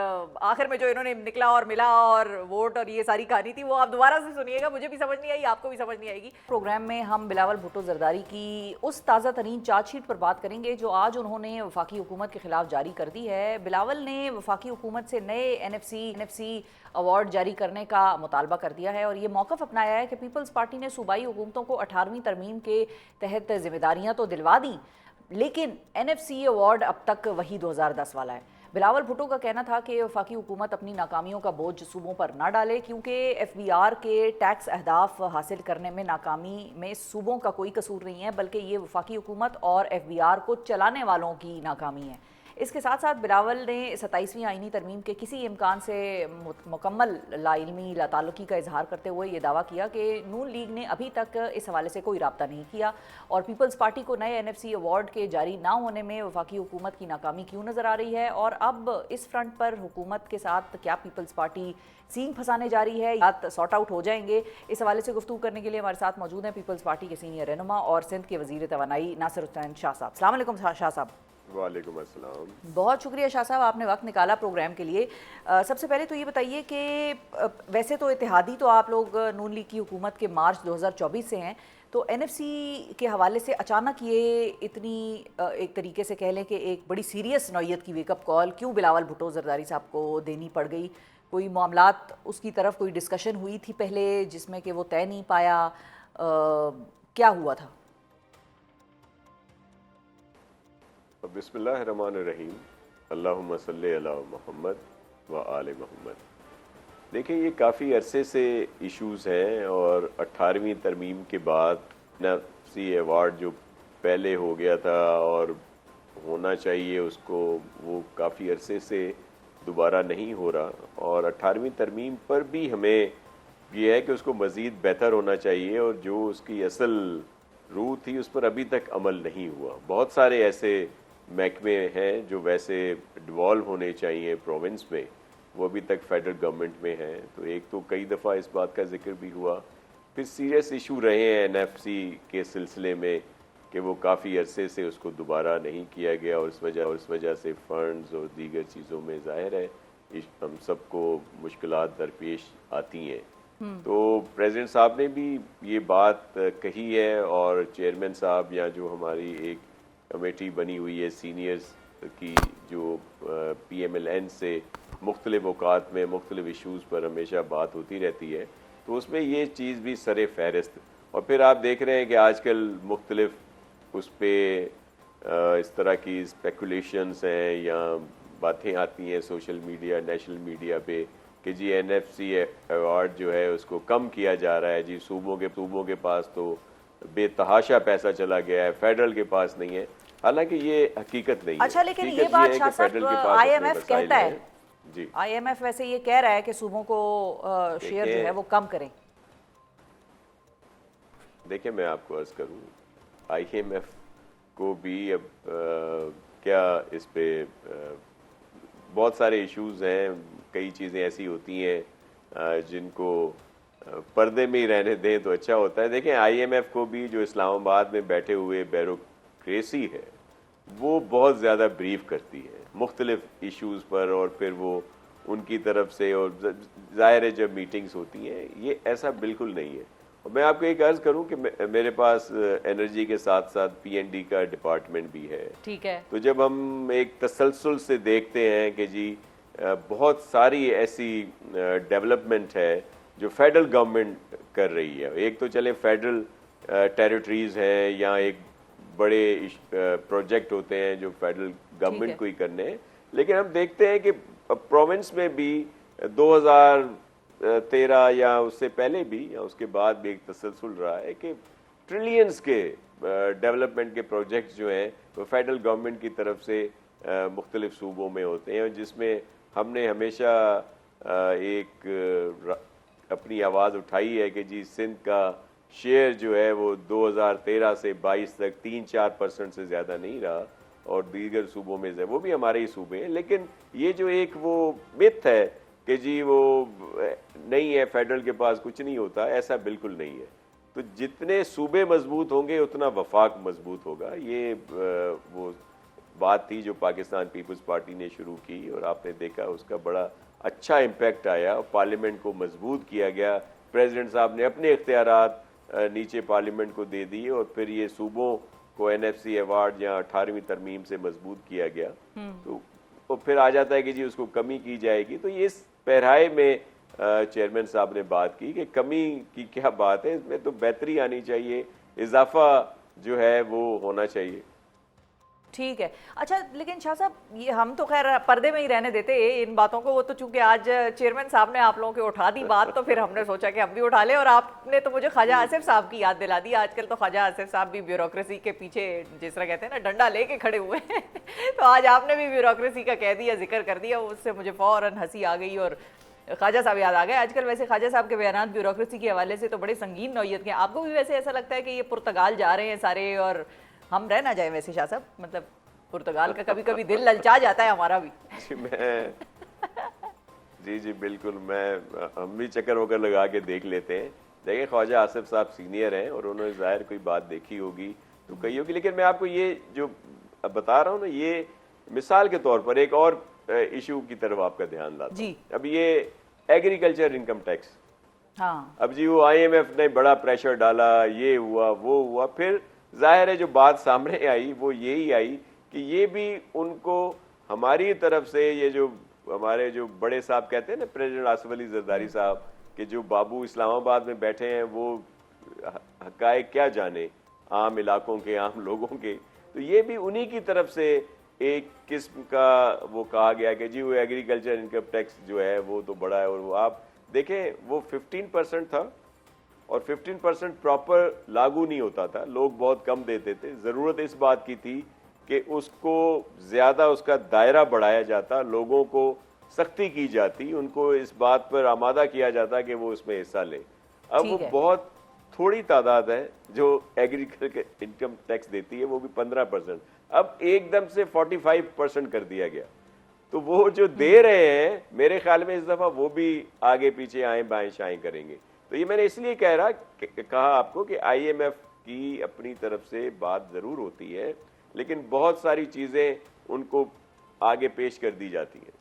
आखिर में जो इन्होंने निकला और मिला और वोट और ये सारी कहानी थी वो आप दोबारा से सुनिएगा, मुझे भी समझ नहीं आई, आपको भी समझ नहीं आएगी। प्रोग्राम में हम बिलावल भुट्टो जरदारी की उस ताज़ा तरीन चार्जशीट पर बात करेंगे जो आज उन्होंने वफाकी हुकूमत के खिलाफ जारी कर दी है। बिलावल ने वफाकी हुकूमत से नए एनएफसी अवार्ड जारी करने का मुतालबा कर दिया है और ये मौक़िफ़ अपनाया है कि पीपल्स पार्टी ने सूबाई हुकूमतों को 18वीं तरमीम के तहत जिम्मेदारियां तो दिलवा दी, लेकिन एनएफसी अवार्ड अब तक वही 2010 वाला है। बिलावल भुट्टो का कहना था कि वफाकी हुकूमत अपनी नाकामियों का बोझ सूबों पर ना डाले, क्योंकि FBR के टैक्स अहदाफ हासिल करने में नाकामी में सूबों का कोई कसूर नहीं है, बल्कि ये वफाकी हुकूमत और FBR को चलाने वालों की नाकामी है। इसके साथ साथ बिलावल ने 27वीं आईनी तरमीम के किसी इम्कान से मुकम्मल लाइल्मी लाताल्लुकी का इजहार करते हुए ये दावा किया कि नून लीग ने अभी तक इस हवाले से कोई रब्ता नहीं किया और पीपल्स पार्टी को नए एनएफसी अवार्ड के जारी ना होने में वफाकी हुकूमत की नाकामी क्यों नज़र आ रही है और अब इस फ्रंट पर हुकूमत के साथ क्या पीपल्स पार्टी सींग फंसाने जा रही है या सॉर्ट आउट हो जाएंगे। इस हवाले से गुफ्तगू करने के लिए हमारे साथ मौजूद हैं पीपल्स पार्टी के सीनियर रहनुमा और सिंध के वज़ीर तवानाई नासिर हुसैन शाह साहब। अस्सलाम वालेकुम शाह साहब। वालेकुम अस्सलाम। बहुत शुक्रिया शाह साहब, आपने वक्त निकाला प्रोग्राम के लिए। सबसे पहले तो ये बताइए कि वैसे तो इत्तेहादी तो आप लोग नून लीग की हुकूमत के मार्च 2024 से हैं, तो एनएफसी के हवाले से अचानक ये इतनी एक तरीके से कह लें कि एक बड़ी सीरियस नौयत की वेकअप कॉल क्यों बिलावल भुट्टो जरदारी साहब को देनी पड़ गई? कोई मामलात उसकी तरफ कोई डिस्कशन हुई थी पहले जिसमें कि वो तय नहीं पाया, क्या हुआ था? बिस्मिल्लाहिर्रहमानिर्रहीम, अल्लाहुम्मा सल्ली अला मुहम्मद व आले मुहम्मद। देखिए, ये काफ़ी अरसे से इश्यूज़ हैं और 18वीं तरमीम के बाद एनएफसी अवार्ड जो पहले हो गया था और होना चाहिए उसको, वो काफ़ी अरसे से दोबारा नहीं हो रहा और 18वीं तरमीम पर भी हमें ये है कि उसको मज़ीद बेहतर होना चाहिए और जो उसकी असल रूह थी उस पर अभी तक अमल नहीं हुआ। बहुत सारे ऐसे महकमे हैं जो वैसे डिवॉल्व होने चाहिए प्रोविंस में, वो अभी तक फेडरल गवर्नमेंट में हैं। तो एक तो कई दफ़ा इस बात का जिक्र भी हुआ, फिर सीरियस इशू रहे हैं एनएफसी के सिलसिले में कि वो काफ़ी अरसे से उसको दोबारा नहीं किया गया और इस वजह से फ़ंड्स और दीगर चीज़ों में ज़ाहिर है हम सबको मुश्किलात दरपेश आती हैं। तो प्रेसिडेंट साहब ने भी ये बात कही है और चेयरमैन साहब या जो हमारी एक कमेटी बनी हुई है सीनियर्स की जो PMLN से मुख्तलिफ औकात में मुख्तलिफ इशूज़ पर हमेशा बात होती रहती है, तो उसमें ये चीज़ भी सरे फहरिस्त। और फिर आप देख रहे हैं कि आजकल मुख्तलिफ उस पर इस तरह की स्पेकुलेशंस हैं या बातें आती हैं सोशल मीडिया नेशनल मीडिया पे कि जी NFC अवार्ड जो है उसको कम किया जा रहा है, जी सूबों के पास तो बेतहाशा पैसा चला गया है, फेडरल के पास नहीं है। हालांकि ये हकीकत नहीं अच्छा, है। लेकिन हकीकत ये बात है कि शाह साहब, फेडरल के पास अपने IMF वसाइल कहता है, हैं। जी IMF वैसे ये कह रहा है कि सूबों को शेयर जो है वो कम करें। देखिए मैं आपको अर्ज करूं, IMF को भी अब क्या इस पे बहुत सारे इश्यूज हैं, कई चीज़ें ऐसी होती हैं जिनको पर्दे में ही रहने दें तो अच्छा होता है। देखें IMF को भी जो इस्लामाबाद में बैठे हुए ब्यूरोक्रेसी है वो बहुत ज़्यादा ब्रीफ करती है मुख्तलिफ इश्यूज़ पर, और फिर वो उनकी तरफ से, और ज़ाहिर है जब मीटिंग्स होती हैं ये ऐसा बिल्कुल नहीं है। और मैं आपको एक अर्ज़ करूं कि मेरे पास एनर्जी के साथ साथ PND का डिपार्टमेंट भी है। ठीक है। तो जब हम एक तसलसल से देखते हैं कि जी बहुत सारी ऐसी डेवलपमेंट है जो फेडरल गवर्नमेंट कर रही है, एक तो चले फेडरल टेरिटरीज हैं या एक बड़े प्रोजेक्ट होते हैं जो फेडरल गवर्नमेंट को ही करने हैं, लेकिन हम देखते हैं कि प्रोविंस में भी 2013 या उससे पहले भी या उसके बाद भी एक तसलसल रहा है कि ट्रिलियंस के डेवलपमेंट के प्रोजेक्ट्स जो हैं वो फेडरल गवर्नमेंट की तरफ से मुख्तलिफ सूबों में होते हैं, और जिसमें हमने हमेशा एक अपनी आवाज़ उठाई है कि जी सिंध का शेयर जो है वो 2013 से 22 तक 3-4% से ज़्यादा नहीं रहा, और दीगर सूबों में वो भी हमारे ही सूबे हैं। लेकिन ये जो एक वो मिथ है कि जी वो नहीं है, फेडरल के पास कुछ नहीं होता, ऐसा बिल्कुल नहीं है। तो जितने सूबे मजबूत होंगे उतना वफाक मजबूत होगा। ये वो बात थी जो पाकिस्तान पीपल्स पार्टी ने शुरू की, और आपने देखा उसका बड़ा अच्छा इम्पैक्ट आया, पार्लियामेंट को मजबूत किया गया, प्रेसिडेंट साहब ने अपने इख्तियारात नीचे पार्लियामेंट को दे दिए, और फिर ये सूबों को NFC अवार्ड या 18वीं तरमीम से मजबूत किया गया। तो फिर आ जाता है कि जी उसको कमी की जाएगी। तो ये इस पैराए में चेयरमैन साहब ने बात की कि कमी की क्या बात है, इसमें तो बेहतरी आनी चाहिए, इजाफा जो है वो होना चाहिए। ठीक है। अच्छा, लेकिन शाह साहब ये हम तो खैर पर्दे में ही रहने देते इन बातों को, वो तो चूंकि आज चेयरमैन साहब ने आप लोगों की उठा दी बात, तो फिर हमने सोचा कि हम भी उठा लें, और आपने तो मुझे ख्वाजा आसिफ साहब की याद दिला दी। आजकल तो ख्वाजा आसिफ साहब भी ब्यूरोक्रेसी के पीछे जिस तरह कहते हैं ना डंडा लेके खड़े हुए हैं तो आज आपने भी ब्यूरोक्रेसी का कह दिया, जिक्र कर दिया, उससे मुझे फौरन हंसी आ गई और ख्वाजा साहब याद आ गए। आजकल वैसे ख्वाजा साहब के बयान ब्यूरोक्रेसी के हवाले से तो बड़े संगीन नौयत के। आपको भी वैसे ऐसा लगता है कि ये पुर्तगाल जा रहे हैं सारे और हम रह ना जाए? वैसे शाह साहब मतलब पुर्तगाल का कभी कभी दिल ललचा जाता है हमारा भी। जी बिल्कुल, हम भी चक्कर वक्कर लगा के देख लेते हैं। देखिए ख्वाजा आसिफ साहब सीनियर हैं और उन्होंने जाहिर कोई बात देखी होगी तो कही होगी, लेकिन मैं आपको ये जो बता रहा हूँ ना, ये मिसाल के तौर पर एक और इशू की तरफ आपका ध्यान लाता हूँ। अब ये एग्रीकल्चर इनकम टैक्स, हाँ, अब जी वो IMF ने बड़ा प्रेशर डाला, ये हुआ वो हुआ, फिर जाहिर है जो बात सामने आई वो यही आई कि ये भी उनको हमारी तरफ से, ये जो हमारे जो बड़े साहब कहते हैं ना प्रेसिडेंट आसिफ अली जरदारी साहब, कि जो बाबू इस्लामाबाद में बैठे हैं वो हकायक क्या जाने आम इलाकों के, आम लोगों के, तो ये भी उन्हीं की तरफ से एक किस्म का वो कहा गया कि जी वो एग्रीकल्चर इनकम टैक्स जो है वो तो बड़ा है, और वो आप देखें वो 15% था और 15% प्रॉपर लागू नहीं होता था, लोग बहुत कम देते थे। ज़रूरत इस बात की थी कि उसको ज़्यादा उसका दायरा बढ़ाया जाता, लोगों को सख्ती की जाती, उनको इस बात पर आमादा किया जाता कि वो इसमें हिस्सा लें। अब वो बहुत थोड़ी तादाद है जो एग्रीकल्चर इनकम टैक्स देती है, वो भी 15%, अब एकदम से 45% कर दिया गया। तो वो जो दे रहे हैं मेरे ख्याल में इस दफ़ा वो भी आगे पीछे आए बाएं शाएं करेंगे। तो ये मैंने इसलिए कहा आपको कि IMF की अपनी तरफ से बात ज़रूर होती है, लेकिन बहुत सारी चीज़ें उनको आगे पेश कर दी जाती हैं।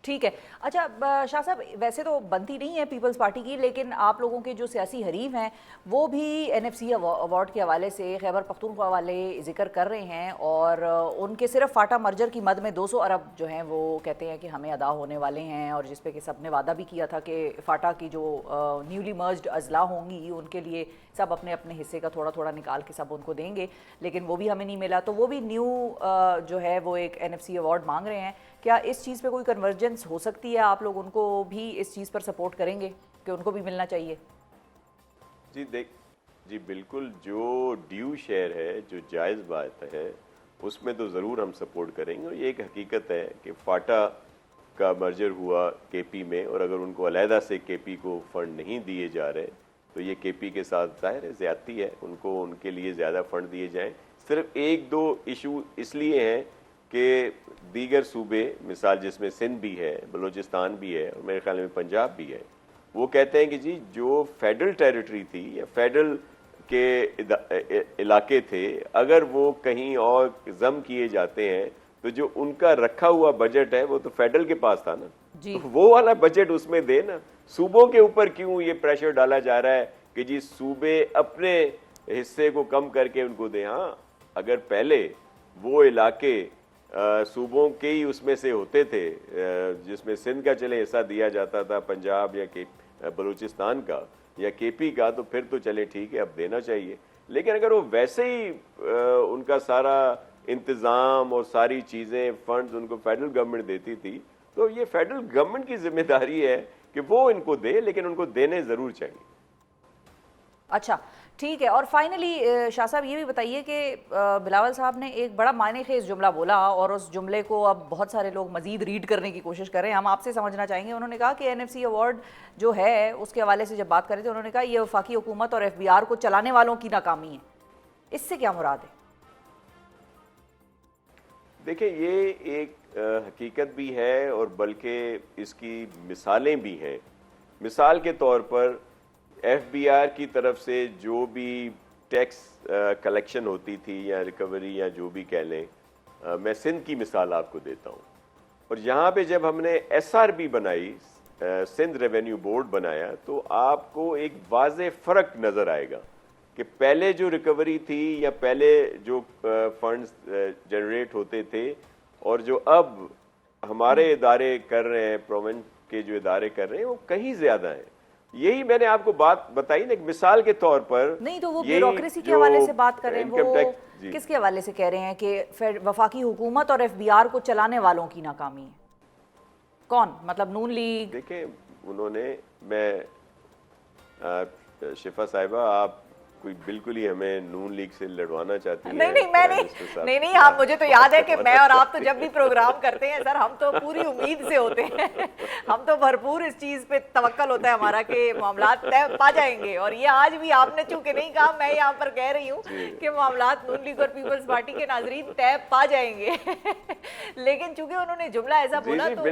ठीक है। अच्छा शाह साहब, वैसे तो बनती नहीं है पीपल्स पार्टी की, लेकिन आप लोगों के जो सियासी हरीफ हैं वो भी एनएफसी अवार्ड के हवाले से खैबर पख्तूनख्वा वाले जिक्र कर रहे हैं, और उनके सिर्फ फाटा मर्जर की मद में 200 अरब जो हैं वो कहते हैं कि हमें अदा होने वाले हैं, और जिस पे कि सब ने वादा भी किया था कि फाटा की जो न्यूली मर्ज्ड अजला होंगी उनके लिए सब अपने अपने हिस्से का थोड़ा थोड़ा निकाल के सब उनको देंगे, लेकिन वो भी हमें नहीं मिला। तो वो भी न्यू जो है वो एक एनएफसी अवार्ड मांग रहे हैं। क्या इस चीज़ पे कोई कन्वर्जेंस हो सकती है? आप लोग उनको भी इस चीज़ पर सपोर्ट करेंगे कि उनको भी मिलना चाहिए? जी बिल्कुल, जो ड्यू शेयर है, जो जायज़ बात है, उसमें तो ज़रूर हम सपोर्ट करेंगे। और ये एक हकीकत है कि फाटा का मर्जर हुआ केपी में, और अगर उनको अलहदा से केपी को फंड नहीं दिए जा रहे तो ये केपी के साथ ज़ाहिर है ज़्यादती है, उनको उनके लिए ज़्यादा फंड दिए जाएं। सिर्फ एक दो इशू इसलिए हैं कि दीगर सूबे, मिसाल जिसमें सिंध भी है, बलूचिस्तान भी है, और मेरे ख्याल में पंजाब भी है, वो कहते हैं कि जी जो फेडरल टेरिटरी थी या फेडरल के इलाके थे, अगर वो कहीं और जम किए जाते हैं तो जो उनका रखा हुआ बजट है वो तो फेडरल के पास था ना, तो वो वाला बजट उसमें दे ना। सूबों के ऊपर क्यों ये प्रेशर डाला जा रहा है कि जी सूबे अपने हिस्से को कम करके उनको दें? हाँ, अगर पहले वो इलाके सूबों के ही उसमें से होते थे, जिसमें सिंध का चले हिस्सा दिया जाता था, पंजाब या बलूचिस्तान का या केपी का, तो फिर तो चले ठीक है, अब देना चाहिए। लेकिन अगर वो वैसे ही उनका सारा इंतज़ाम और सारी चीज़ें, फंड्स उनको फेडरल गवर्नमेंट देती थी, तो ये फेडरल गवर्नमेंट की जिम्मेदारी है कि वो इनको दे, लेकिन उनको देने ज़रूर चाहिए। अच्छा ठीक है। और फाइनली शाह साहब ये भी बताइए कि बिलावल साहब ने एक बड़ा मायने खेज जुमला बोला, और उस जुमले को अब बहुत सारे लोग मजीद रीड करने की कोशिश कर रहे हैं। हम आपसे समझना चाहेंगे, उन्होंने कहा कि एनएफसी अवार्ड जो है उसके हवाले से जब बात कर रहे थे, उन्होंने कहा ये वफाकी हुकूमत और एफबीआर को चलाने वालों की नाकामी है। इससे क्या मुराद है? देखिए, ये एक हकीकत भी है और बल्कि इसकी मिसालें भी हैं। मिसाल के तौर पर एफबीआर की तरफ से जो भी टैक्स कलेक्शन होती थी या रिकवरी या जो भी कह लें, मैं सिंध की मिसाल आपको देता हूँ। और यहाँ पे जब हमने एसआरबी बनाई, सिंध रेवेन्यू बोर्ड बनाया, तो आपको एक वाज़े फ़र्क नज़र आएगा कि पहले जो रिकवरी थी या पहले जो फंड्स जनरेट होते थे और जो अब हमारे इदारे कर रहे हैं, प्रोविंस के जो इदारे कर रहे हैं, वो कहीं ज़्यादा है। यही मैंने आपको बात बताई ना, एक मिसाल के तौर पर। नहीं तो वो ब्यूरोक्रेसी के हवाले से बात कर रहे हैं, वो किसके हवाले से कह रहे हैं कि वफाकी हुकूमत और एफबीआर को चलाने वालों की नाकामी है? कौन? मतलब नून लीग? देखें, उन्होंने, मैं शिफा साहिबा, आप कोई बिल्कुल ही हमें नून लीग से लड़वाना चाहती हैं? नहीं, हाँ, मुझे तो याद है कि मैं और आप तो जब भी प्रोग्राम करते हैं सर, हम तो पूरी उम्मीद से होते हैं, हम तो भरपूर इस चीज पे तवक्कल होता है हमारा कि मामलात तय पा जाएंगे। और ये आज भी आपने चूंकि नहीं कहा, मैं यहाँ पर कह रही हूँ कि मामलात नून लीग और पीपल्स पार्टी के नाजरीन तय पा जाएंगे। लेकिन चूंकि उन्होंने जुमला ऐसा बोला, तो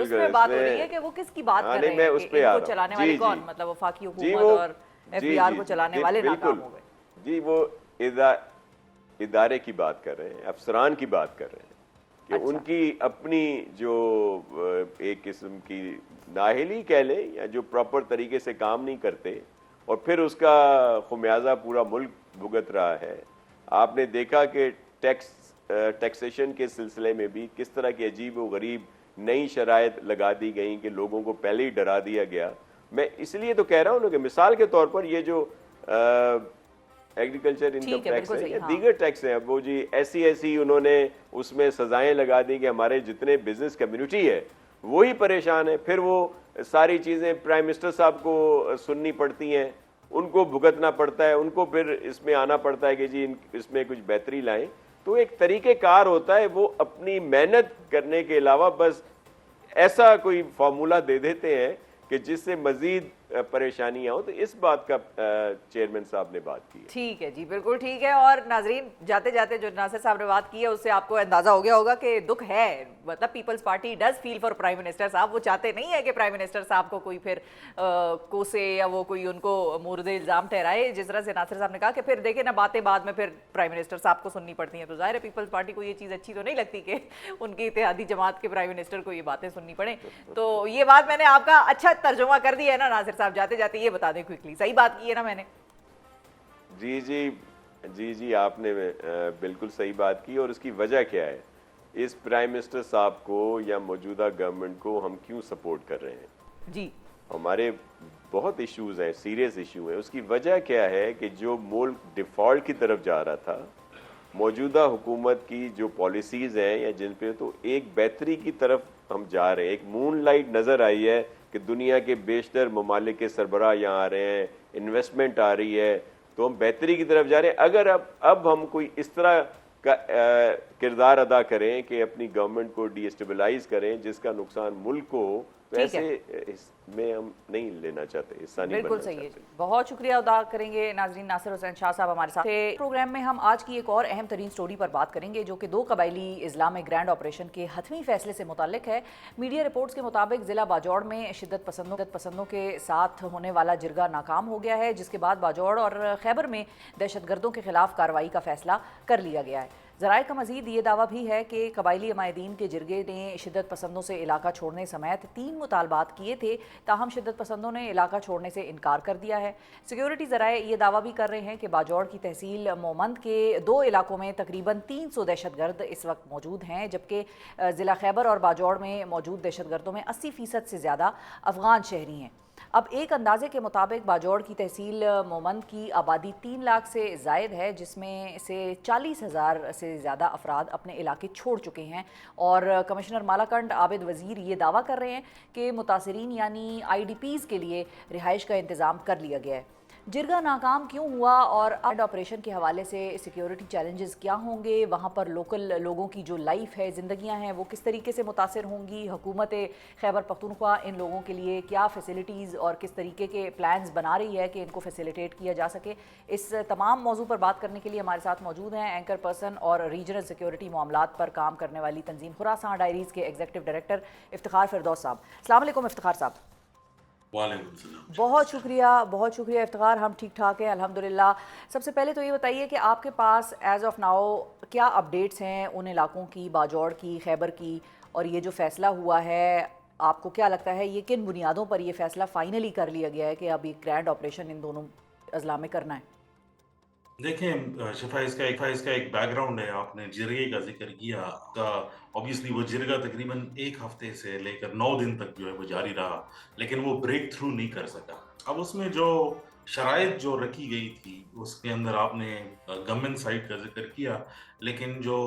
उसमें बात हो रही है कि वो किसकी बात कर रहे हैं, इनको चलाने वाले कौन? मतलब वफाकी हुकूमत और एफबीआर को चलाने वाले नाकाम हो गए। जी, वो इदारे की बात कर रहे हैं, अफसरान की बात कर रहे हैं कि अच्छा। उनकी अपनी जो एक किस्म की नाहिली कह लें, या जो प्रॉपर तरीके से काम नहीं करते, और फिर उसका खुमियाजा पूरा मुल्क भुगत रहा है। आपने देखा कि टैक्सेशन के सिलसिले में भी किस तरह की अजीब व गरीब नई शराइत लगा दी गई कि लोगों को पहले ही डरा दिया गया। मैं इसलिए तो कह रहा हूँ कि मिसाल के तौर पर ये जो एग्रीकल्चर इनकम टैक्स है या दीगर टैक्स है, वो जी ऐसी उन्होंने उसमें सजाएं लगा दी कि हमारे जितने बिजनेस कम्युनिटी है वही परेशान है। फिर वो सारी चीज़ें प्राइम मिनिस्टर साहब को सुननी पड़ती हैं, उनको भुगतना पड़ता है, उनको फिर इसमें आना पड़ता है कि जी इसमें कुछ बेहतरी लाएं। तो एक तरीक़ेकार होता है, वो अपनी मेहनत करने के अलावा बस ऐसा कोई फार्मूला दे देते हैं कि जिससे मजीद परेशानियां हो, तो इस बात का चेयरमैन साहब ने बात की है। ठीक है जी, बिल्कुल ठीक है। और नाजरीन, जाते जाते जो नासिर साहब ने बात की है उससे आपको अंदाजा हो गया होगा कि दुख है, मतलब People's Party does feel for prime minister साहब। वो चाहते नहीं है कि प्राइम मिनिस्टर साहब को कोई फिर कोसे या वो कोई उनको मुर्दे इल्जाम ठहराए। जिस तरह से नासिर साहब ने कहा कि फिर देखे ना बातें बाद में फिर प्राइम मिनिस्टर साहब को सुननी पड़ती हैं, तो जाहिर है पीपल्स पार्टी को ये चीज़ अच्छी तो नहीं लगती कि उनकी इत्तेहादी जमात के प्राइम मिनिस्टर को ये बातें सुननी पड़े। तो ये बात मैंने आपका अच्छा तर्जुमा कर दिया है ना नासिर साहब? जाते जाते ये बता दें क्विकली, सही बात की है ना मैंने? जी जी जी जी, आपने बिल्कुल सही बात की। और उसकी वजह क्या है, इस प्राइम मिनिस्टर साहब को या मौजूदा गवर्नमेंट को हम क्यों सपोर्ट कर रहे हैं? जी, हमारे बहुत इश्यूज हैं, सीरियस इशू है। उसकी वजह क्या है कि जो मुल्क डिफॉल्ट की तरफ जा रहा था, मौजूदा हुकूमत की जो पॉलिसीज हैं या जिन पे, तो एक बेहतरी की तरफ हम जा रहे हैं। एक मून लाइट नजर आई है कि दुनिया के बेशतर ममालिक के सरबराह यहाँ आ रहे हैं, इन्वेस्टमेंट आ रही है, तो हम बेहतरी की तरफ जा रहे हैं। अगर अब हम कोई इस तरह का किरदार अदा करें कि अपनी गवर्नमेंट को डिस्टेबलाइज करें जिसका नुकसान मुल्क को हो, तो ठीक है। ऐसे इसमें हम नहीं लेना चाहते, हिस्सा नहीं बिल्कुल बनना सही है। चाहते। बहुत शुक्रिया अदा करेंगे नाजरीन। नासिर हुसैन शाह साहब हमारे साथ थे। प्रोग्राम में हम आज की एक और अहम तरीन स्टोरी पर बात करेंगे जो कि 2 कबायली इजला में ग्रैंड ऑपरेशन के हतमी फैसले से मुताल्लिक है। मीडिया रिपोर्ट्स के मुताबिक जिला बाजौड़ में शिद्दत पसंदों के साथ होने वाला जिरगा नाकाम हो गया है, जिसके बाद बाजौड़ और खैबर में दहशतगर्दों के खिलाफ कार्रवाई का फैसला कर लिया गया है। ज़राए का मजीद ये दावा भी है कि कबायली अमायदीन के जिरगे ने शिद्दत पसंदों से इलाका छोड़ने समेत 3 मुतालबात किए थे, ताहम शिद्दत पसंदों ने इलाका छोड़ने से इनकार कर दिया है। सिक्योरिटी ज़राए ये दावा भी कर रहे हैं कि बाजौड़ की तहसील मोमंद के 2 इलाकों में तकरीबन 300 दहशतगर्द इस वक्त मौजूद हैं, जबकि ज़िला खैबर और बाजौड़ में मौजूद दहशतगर्दों में 80% से ज़्यादा अफगान शहरी हैं। अब एक अंदाजे के मुताबिक बाजौड़ की तहसील मोमंद की आबादी 3 लाख से जायद है, जिसमें से 40,000 से ज़्यादा अफराद अपने इलाके छोड़ चुके हैं। और कमिश्नर मालाकंड आबिद वज़ीर ये दावा कर रहे हैं कि मुतासरीन यानी IDPs के लिए रिहाइश का इंतज़ाम कर लिया गया है। जिरगा नाकाम क्यों हुआ और अब ऑपरेशन के हवाले से सिक्योरिटी चैलेंजेस क्या होंगे, वहाँ पर लोकल लोगों की जो लाइफ है, ज़िंदगियाँ हैं, वो किस तरीके से मुतासर होंगी, हुकूमत खैबर पख्तूनख्वा इन लोगों के लिए क्या फ़ैसिलिटीज़ और किस तरीके के प्लान्स बना रही है कि इनको फैसिलिटेट किया जा सके, इस तमाम मौजू पर बात करने के लिए हमारे साथ मौजूद हैं एंकर पर्सन और रीजनल सिक्योरिटी मामलात पर काम करने वाली तंजीम खुरासान डायरीज़ के एग्जीक्यूटिव डायरेक्टर इफ्तिखार फिरदौस साहब। अस्सलाम वालेकुम इफ्तिखार साहब। बहुत शुक्रिया इफ्तिखार, हम ठीक ठाक हैं अल्हम्दुलिल्लाह। सबसे पहले तो ये बताइए कि आपके पास एज ऑफ नाउ क्या अपडेट्स हैं उन इलाकों की, बाजौड़ की, खैबर की, और ये जो फैसला हुआ है आपको क्या लगता है ये किन बुनियादों पर ये फैसला फाइनली कर लिया गया है कि अब ये ग्रैंड ऑपरेशन इन दोनों अजला में करना है? देखें शिफा, इसका एक बैकग्राउंड है। आपने जिरगे का जिक्र किया, ऑब्वियसली वो जिरगा तकरीबन 1 हफ्ते से लेकर 9 दिन तक जो है वो जारी रहा, लेकिन वो ब्रेक थ्रू नहीं कर सका। अब उसमें जो शराइत जो रखी गई थी उसके अंदर आपने गवर्नमेंट साइड का जिक्र किया, लेकिन जो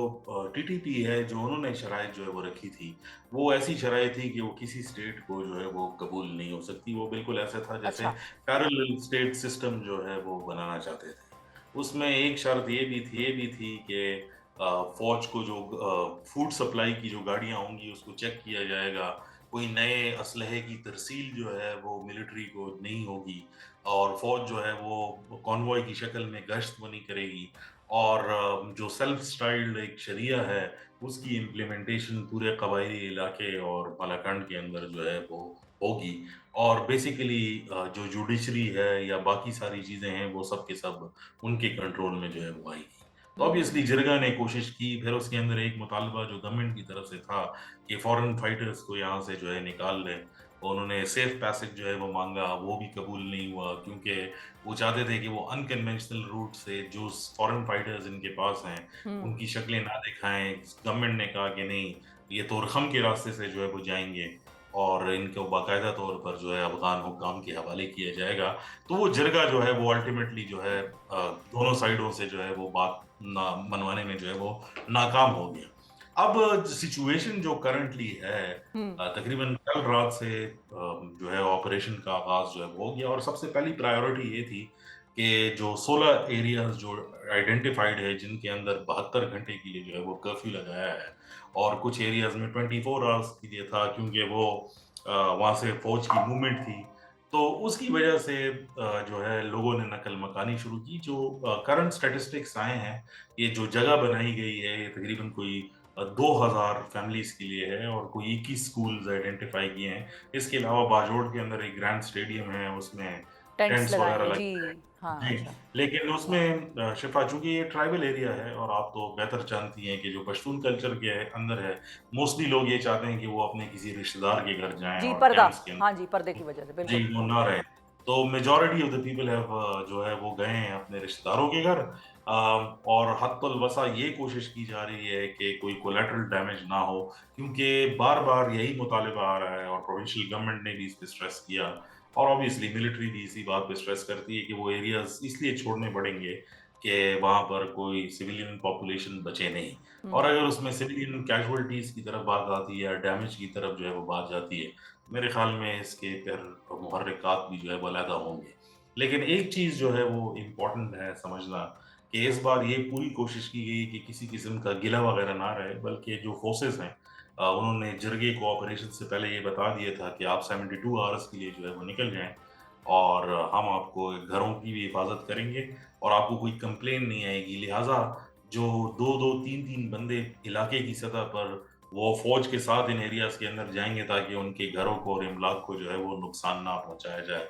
TTP है जो उन्होंने शराइत जो है वो रखी थी, वो ऐसी शराइत थी कि वो किसी स्टेट को जो है वो कबूल नहीं हो सकती। वो बिल्कुल ऐसा था जैसे अच्छा। पैरेलल स्टेट सिस्टम जो है वो बनाना चाहते थे। उसमें एक शर्त ये भी थी कि फौज को जो फूड सप्लाई की जो गाड़ियां होंगी उसको चेक किया जाएगा, कोई नए असलहे की तरसील जो है वो मिलिट्री को नहीं होगी, और फौज जो है वो कॉन्वॉय की शक्ल में गश्त वो नहीं करेगी, और जो सेल्फ स्टाइल्ड एक शरिया है उसकी इम्प्लीमेंटेशन पूरे कबायली इलाके और मालाकंड के अंदर जो है वो होगी, और बेसिकली जो जुडिशरी है या बाकी सारी चीज़ें हैं वो सब के सब उनके कंट्रोल में जो है वो आएगी। तो ऑब्वियसली जिरगा ने कोशिश की, फिर उसके अंदर एक मुतालबा जो गवर्नमेंट की तरफ से था कि फॉरेन फाइटर्स को यहाँ से जो है निकाल लें, उन्होंने सेफ पैसेज जो है वो मांगा, वो भी कबूल नहीं हुआ, क्योंकि वो चाहते थे कि वो अनकन्वेंशनल रूट से जो फॉरेन फाइटर्स इनके पास हैं उनकी शक्लें ना दिखाएं। गवर्नमेंट ने कहा कि नहीं, ये तोरखम के रास्ते से जो है वो जाएंगे और इनको बाकायदा तौर पर जो है अफ़गान हुक्काम के हवाले किया जाएगा। तो वो जिरगा जो है वो अल्टीमेटली जो है दोनों साइडों से जो है वो बात मनवाने में जो है वो नाकाम हो गया। अब सिचुएशन जो करंटली है, तकरीबन कल रात से जो है ऑपरेशन का आगाज़ जो है वो हो गया, और सबसे पहली प्रायोरिटी ये थी कि जो 16 एरियाज़ जो आइडेंटिफाइड है जिनके अंदर 72 घंटे के लिए जो है वो कर्फ्यू लगाया है, और कुछ एरियाज़ में 24 आवर्स के लिए था, क्योंकि वो वहाँ से फ़ौज की मूवमेंट थी। तो उसकी वजह से जो है लोगों ने नकल मकानी शुरू की। जो करंट स्टैटिस्टिक्स आए हैं, ये जो जगह बनाई गई है ये तकरीबन कोई 2000 फैमिलीज के लिए है और कोई 21 स्कूल्स आइडेंटिफाई किए हैं। इसके अलावा बाजोड़ के अंदर एक ग्रैंड स्टेडियम है, उसमें टेंट्स टेंट्स लगाए वगैरह हैं लगे जी। हैं। हाँ, जी, अच्छा। लेकिन उसमें शिफा, चूंकि ये ट्राइबल एरिया है और आप तो बेहतर जानती हैं कि जो पश्तून कल्चर के अंदर है, मोस्टली लोग ये चाहते हैं कि वो अपने किसी रिश्तेदार के घर जाएं जी, और पर्दा। कैंप्स के हाँ जी, अंदर पर्दे की वजह से, जी, बिल्कुल। वो ना रहे। तो majority of the people have जो है वो गए हैं अपने रिश्तेदारों के घर, और हत्तुल वसा ये कोशिश की जा रही है कि कोई कोलैटरल डैमेज ना हो, क्योंकि बार-बार यही मुतालिबा आ रहा है और प्रोविंशियल गवर्नमेंट ने भी इस पे स्ट्रेस किया और ऑब्वियसली मिलिट्री भी इसी बात पे स्ट्रेस करती है कि वो एरियाज़ इसलिए छोड़ने पड़ेंगे कि वहाँ पर कोई सिविलियन पॉपुलेशन बचे नहीं। और हुँ। अगर उसमें सिविलियन कैजुअल्टीज़ की तरफ बात आती है या डैमेज की तरफ जो है वो बात जाती है, मेरे ख्याल में इसके फिर मुहर्रिकात भी जो है वो अलहदा होंगे। लेकिन एक चीज़ जो है वो इम्पोर्टेंट है समझना कि इस बार ये पूरी कोशिश की गई कि किसी किस्म का गिला वगैरह ना रहे, बल्कि जो फोर्सेस हैं उन्होंने जरगे को ऑपरेशन से पहले ये बता दिया था कि आप 72 आवर्स के लिए जो है वो निकल जाएँ और हम आपको घरों की भी हिफाज़त करेंगे और आपको कोई कंप्लेन नहीं आएगी। लिहाज़ा जो 2-2 3-3 बंदे इलाके की सतह पर वो फ़ौज के साथ इन एरियाज़ के अंदर जाएँगे ताकि उनके घरों को और इमलाक को जो है वो नुकसान ना पहुँचाया जाए।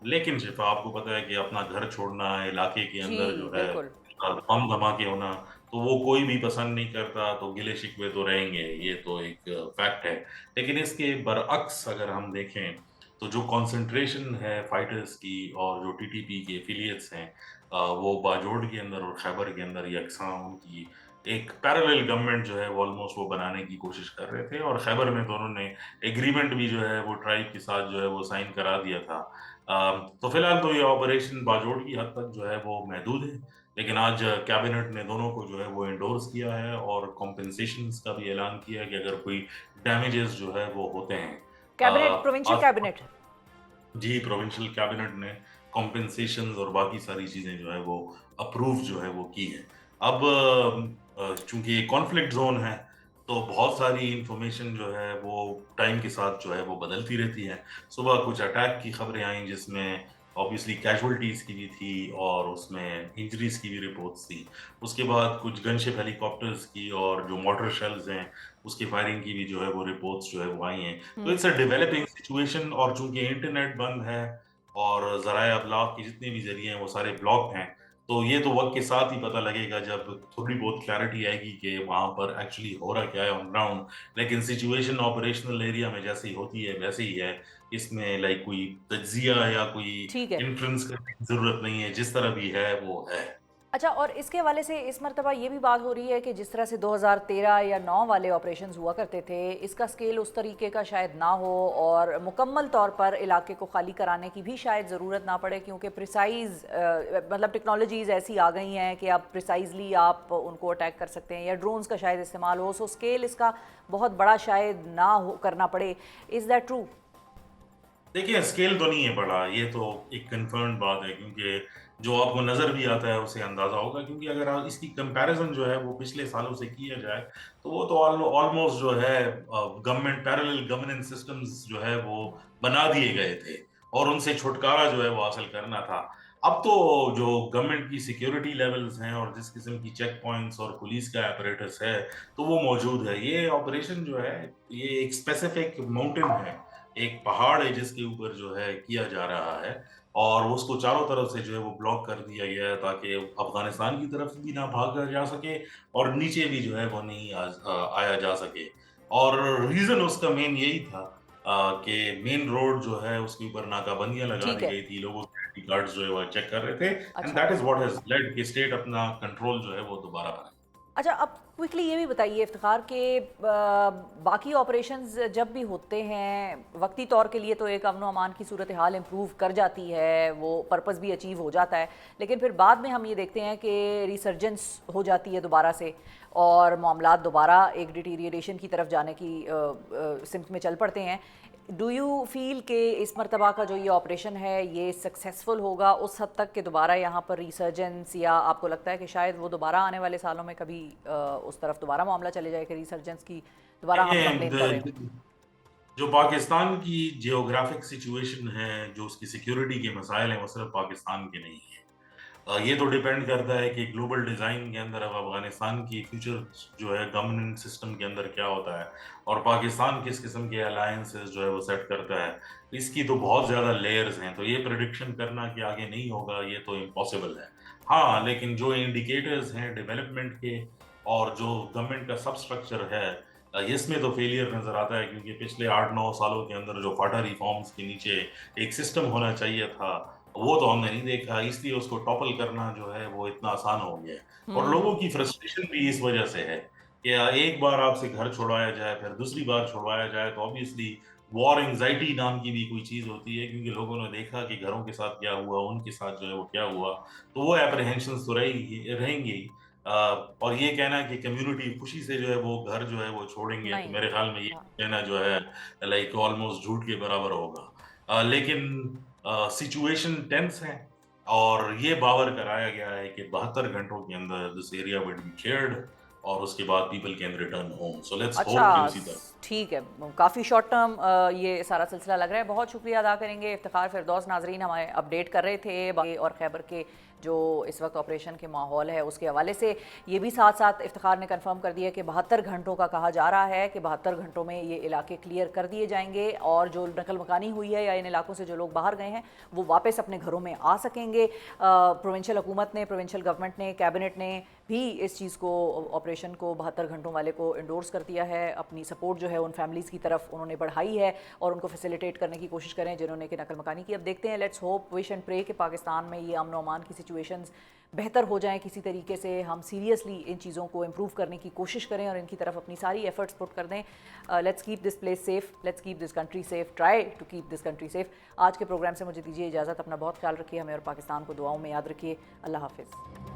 लेकिन शिफ़ा, आपको पता है कि अपना घर छोड़ना, इलाके के जी, अंदर जो है बिल्कुल। बम धमाके होना, तो वो कोई भी पसंद नहीं करता, तो गिले-शिकवे तो रहेंगे, ये तो एक फैक्ट है। लेकिन इसके बरअक्स अगर हम देखें, तो जो कॉन्सन्ट्रेशन है फाइटर्स की और जो टीटीपी के एफ़िलिएट्स हैं, वो बाजोड़ के अंदर और खैबर के अंदर यकसां उनकी एक पैरेलल गवर्नमेंट जो है वो ऑलमोस्ट वो बनाने की कोशिश कर रहे थे और खैबर में तो उन्होंने एग्रीमेंट भी जो है वो ट्राइब के साथ जो है वो साइन करा दिया था। तो फिलहाल तो ये ऑपरेशन बाजोड़ की हद तक जो है वो महदूद है, लेकिन आज कैबिनेट ने दोनों को जो है वो एंडोर्स किया है और कॉम्पेंसेशंस का भी ऐलान किया है कि अगर कोई डैमेजेस जो है वो होते हैं। कैबिनेट, प्रोविंशियल आज कैबिनेट। जी, प्रोविंशियल कैबिनेट ने कॉम्पेंसेशंस और बाकी सारी चीज़ें जो है वो अप्रूव जो है वो की हैं। अब चूँकि ये कॉन्फ्लिक्ट ज़ोन है, तो बहुत सारी इन्फॉर्मेशन जो है वो टाइम के साथ जो है वो बदलती रहती है। सुबह कुछ अटैक की खबरें आईं जिसमें ऑब्वियसली कैजुअल्टीज़ की भी थी और उसमें इंजरीज़ की भी रिपोर्ट्स थी। उसके बाद कुछ गनशिप हेलीकॉप्टर्स की और जो मॉर्टर शेल्स हैं, उसकी फायरिंग की भी जो है वो रिपोर्ट्स जो है वो आई हैं। तो हुँ। इट्स अ डेवलपिंग सिचुएशन और चूँकि इंटरनेट बंद है और ज़राए अबलाग के जितने भी ज़रिए हैं वो सारे ब्लॉक हैं, तो ये तो वक़्त के साथ ही पता लगेगा जब थोड़ी बहुत क्लैरिटी आएगी कि वहाँ पर एक्चुअली हो रहा क्या है ऑन ग्राउंड। लेकिन सिचुएशन ऑपरेशनल एरिया में जैसे ही होती है वैसे ही है। इसमें लाइक कोई तज्ज़िया या कोई ठीक है। इन्फ्लुएंस करने की ज़रूरत नहीं है, जिस तरह भी है वो है। अच्छा, और इसके हवाले से इस मर्तबा ये भी बात हो रही है कि जिस तरह से 2013 या 9 वाले ऑपरेशंस हुआ करते थे, इसका स्केल उस तरीके का शायद ना हो और मुकम्मल तौर पर इलाके को खाली कराने की भी शायद ज़रूरत ना पड़े, क्योंकि प्रिसाइज मतलब टेक्नोलॉजीज़ ऐसी आ गई हैं कि आप प्रिसाइजली आप उनको अटैक कर सकते हैं या ड्रोन्स का शायद इस्तेमाल हो, सो स्केल इसका बहुत बड़ा शायद ना हो करना पड़े। Is that true? देखिए, स्केल तो नहीं है बड़ा, ये तो एक कन्फर्म्ड बात है, क्योंकि जो आपको नज़र भी आता है उससे अंदाज़ा होगा, क्योंकि अगर आप इसकी कंपैरिज़न जो है वो पिछले सालों से किया जाए, तो वो तो ऑलमोस्ट जो है गवर्नमेंट पैरेलल गवर्नेंस सिस्टम्स जो है वो बना दिए गए थे और उनसे छुटकारा जो है वो हासिल करना था। अब तो जो गवर्नमेंट की सिक्योरिटी लेवल्स हैं और जिस किस्म की चेक पॉइंट्स और पुलिस का apparatus है, तो वो मौजूद है। ये ऑपरेशन जो है, ये एक स्पेसिफिक माउंटेन है, एक पहाड़ है जिसके ऊपर जो है किया जा रहा है और उसको चारों तरफ से जो है वो ब्लॉक कर दिया गया है ताकि अफगानिस्तान की तरफ भी ना भागा जा सके और नीचे भी जो है वो नहीं आया जा सके। और रीजन उसका मेन यही था कि मेन रोड जो है उसके ऊपर नाकाबंदियां लगा ठीक दी है। गई थी, लोगों के आईडी कार्ड्स जो है वो चेक कर रहे थे एंड अच्छा। That is what has lead कि स्टेट अपना कंट्रोल जो है वो दोबारा बनाए। अच्छा, अब क्विकली ये भी बताइए इफ्तिखार के बाकी ऑपरेशंस जब भी होते हैं वक्ती तौर के लिए तो एक अमन अमान की सूरत हाल इम्प्रूव कर जाती है, वो पर्पस भी अचीव हो जाता है, लेकिन फिर बाद में हम ये देखते हैं कि रिसर्जेंस हो जाती है दोबारा से और मामलात दोबारा एक डिटीरियरेशन की तरफ जाने की सिमत में चल पड़ते हैं। डू यू फील कि इस मर्तबा का जो ये ऑपरेशन है ये सक्सेसफुल होगा उस हद तक कि दोबारा यहाँ पर रिसर्जेंस, या आपको लगता है कि शायद वो दोबारा आने वाले सालों में कभी उस तरफ दोबारा मामला चले जाए कि रिसर्जेंस की दोबारा हम कंप्लेन कर रहे देखिए, हो? जो पाकिस्तान की जियोग्राफिक सिचुएशन है, जो उसकी सिक्योरिटी के मसाइल हैं, वो सिर्फ पाकिस्तान के नहीं हैं। ये तो डिपेंड करता है कि ग्लोबल डिज़ाइन के अंदर अब अफ़गानिस्तान की फ्यूचर जो है गवर्नेंस सिस्टम के अंदर क्या होता है और पाकिस्तान किस किस्म के अलायंसेस जो है वो सेट करता है। इसकी तो बहुत ज़्यादा लेयर्स हैं, तो ये प्रेडिक्शन करना कि आगे नहीं होगा, ये तो इम्पॉसिबल है। हाँ, लेकिन जो इंडिकेटर्स हैं डेवलपमेंट के और जो गवर्नमेंट का सब स्ट्रक्चर है इसमें तो फेलियर नज़र आता है क्योंकि पिछले 8-9 सालों के अंदर जो फाटा रिफॉर्म्स के नीचे एक सिस्टम होना चाहिए था, वो तो हमने नहीं देखा, इसलिए उसको टॉपल करना जो है वो इतना आसान हो गया है। और लोगों की फ्रस्ट्रेशन भी इस वजह से है कि एक बार आपसे घर छुड़वाया जाए, फिर दूसरी बार छुड़वाया जाए, तो ऑब्वियसली वॉर एंग्जायटी नाम की भी कोई चीज़ होती है क्योंकि लोगों ने देखा कि घरों के साथ क्या हुआ, उनके साथ जो है वो क्या हुआ, तो वो एप्रीहेंशंस तो रहेंगी ही। अ, और ये कहना कि कम्युनिटी खुशी से जो है वो घर जो है वो छोड़ेंगे, तो नहीं। मेरे ख़्याल में ये हाँ। कहना जो है लाइक ऑलमोस्ट झूठ के बराबर होगा। लेकिन सिचुएशन टेंस है और ये बावर कराया गया है कि 72 घंटों के अंदर this area will be cleared और उसके बाद people can return home. So let's अच्छा, होप कि उसी तरह ठीक है। काफ़ी शॉर्ट टर्म ये सारा सिलसिला लग रहा है। बहुत शुक्रिया अदा करेंगे इफ्तिखार फिरदौस। नाजरीन हमारे अपडेट कर रहे थे और खैबर के जो इस वक्त ऑपरेशन के माहौल है उसके हवाले से। ये भी साथ साथ इफ्तिखार ने कंफर्म कर दिया कि 72 घंटों का कहा जा रहा है कि 72 घंटों में ये इलाके क्लियर कर दिए जाएंगे और जो नकल मकानी हुई है या इन इलाकों से जो लोग बाहर गए हैं वो वापस अपने घरों में आ सकेंगे। प्रोविंशियल हुकूमत ने, प्रोविंशियल गवर्नमेंट ने, कैबिनेट ने भी इस चीज़ को, ऑपरेशन को 72 घंटों वाले को इंडोर्स कर दिया है। अपनी सपोर्ट जो है उन फैमिलीज़ की तरफ उन्होंने बढ़ाई है और उनको फैसिलिटेट करने की कोशिश करें जिन्होंने कि नकल मकानी की। अब देखते हैं, let's hope, wish and pray कि पाकिस्तान में ये अमन अमान की सिचुएशंस बेहतर हो जाएं किसी तरीके से। हम सीरियसली इन चीज़ों को इम्प्रूव करने की कोशिश करें और इनकी तरफ अपनी सारी एफर्ट्स पुट कर दें। Let's keep this place safe, let's keep this country safe, try to keep this country safe. आज के प्रोग्राम से मुझे दीजिए इजाज़त। अपना बहुत ख्याल रखिए, हमें और पाकिस्तान को दुआओं में याद रखिए। अल्लाह हाफिज़।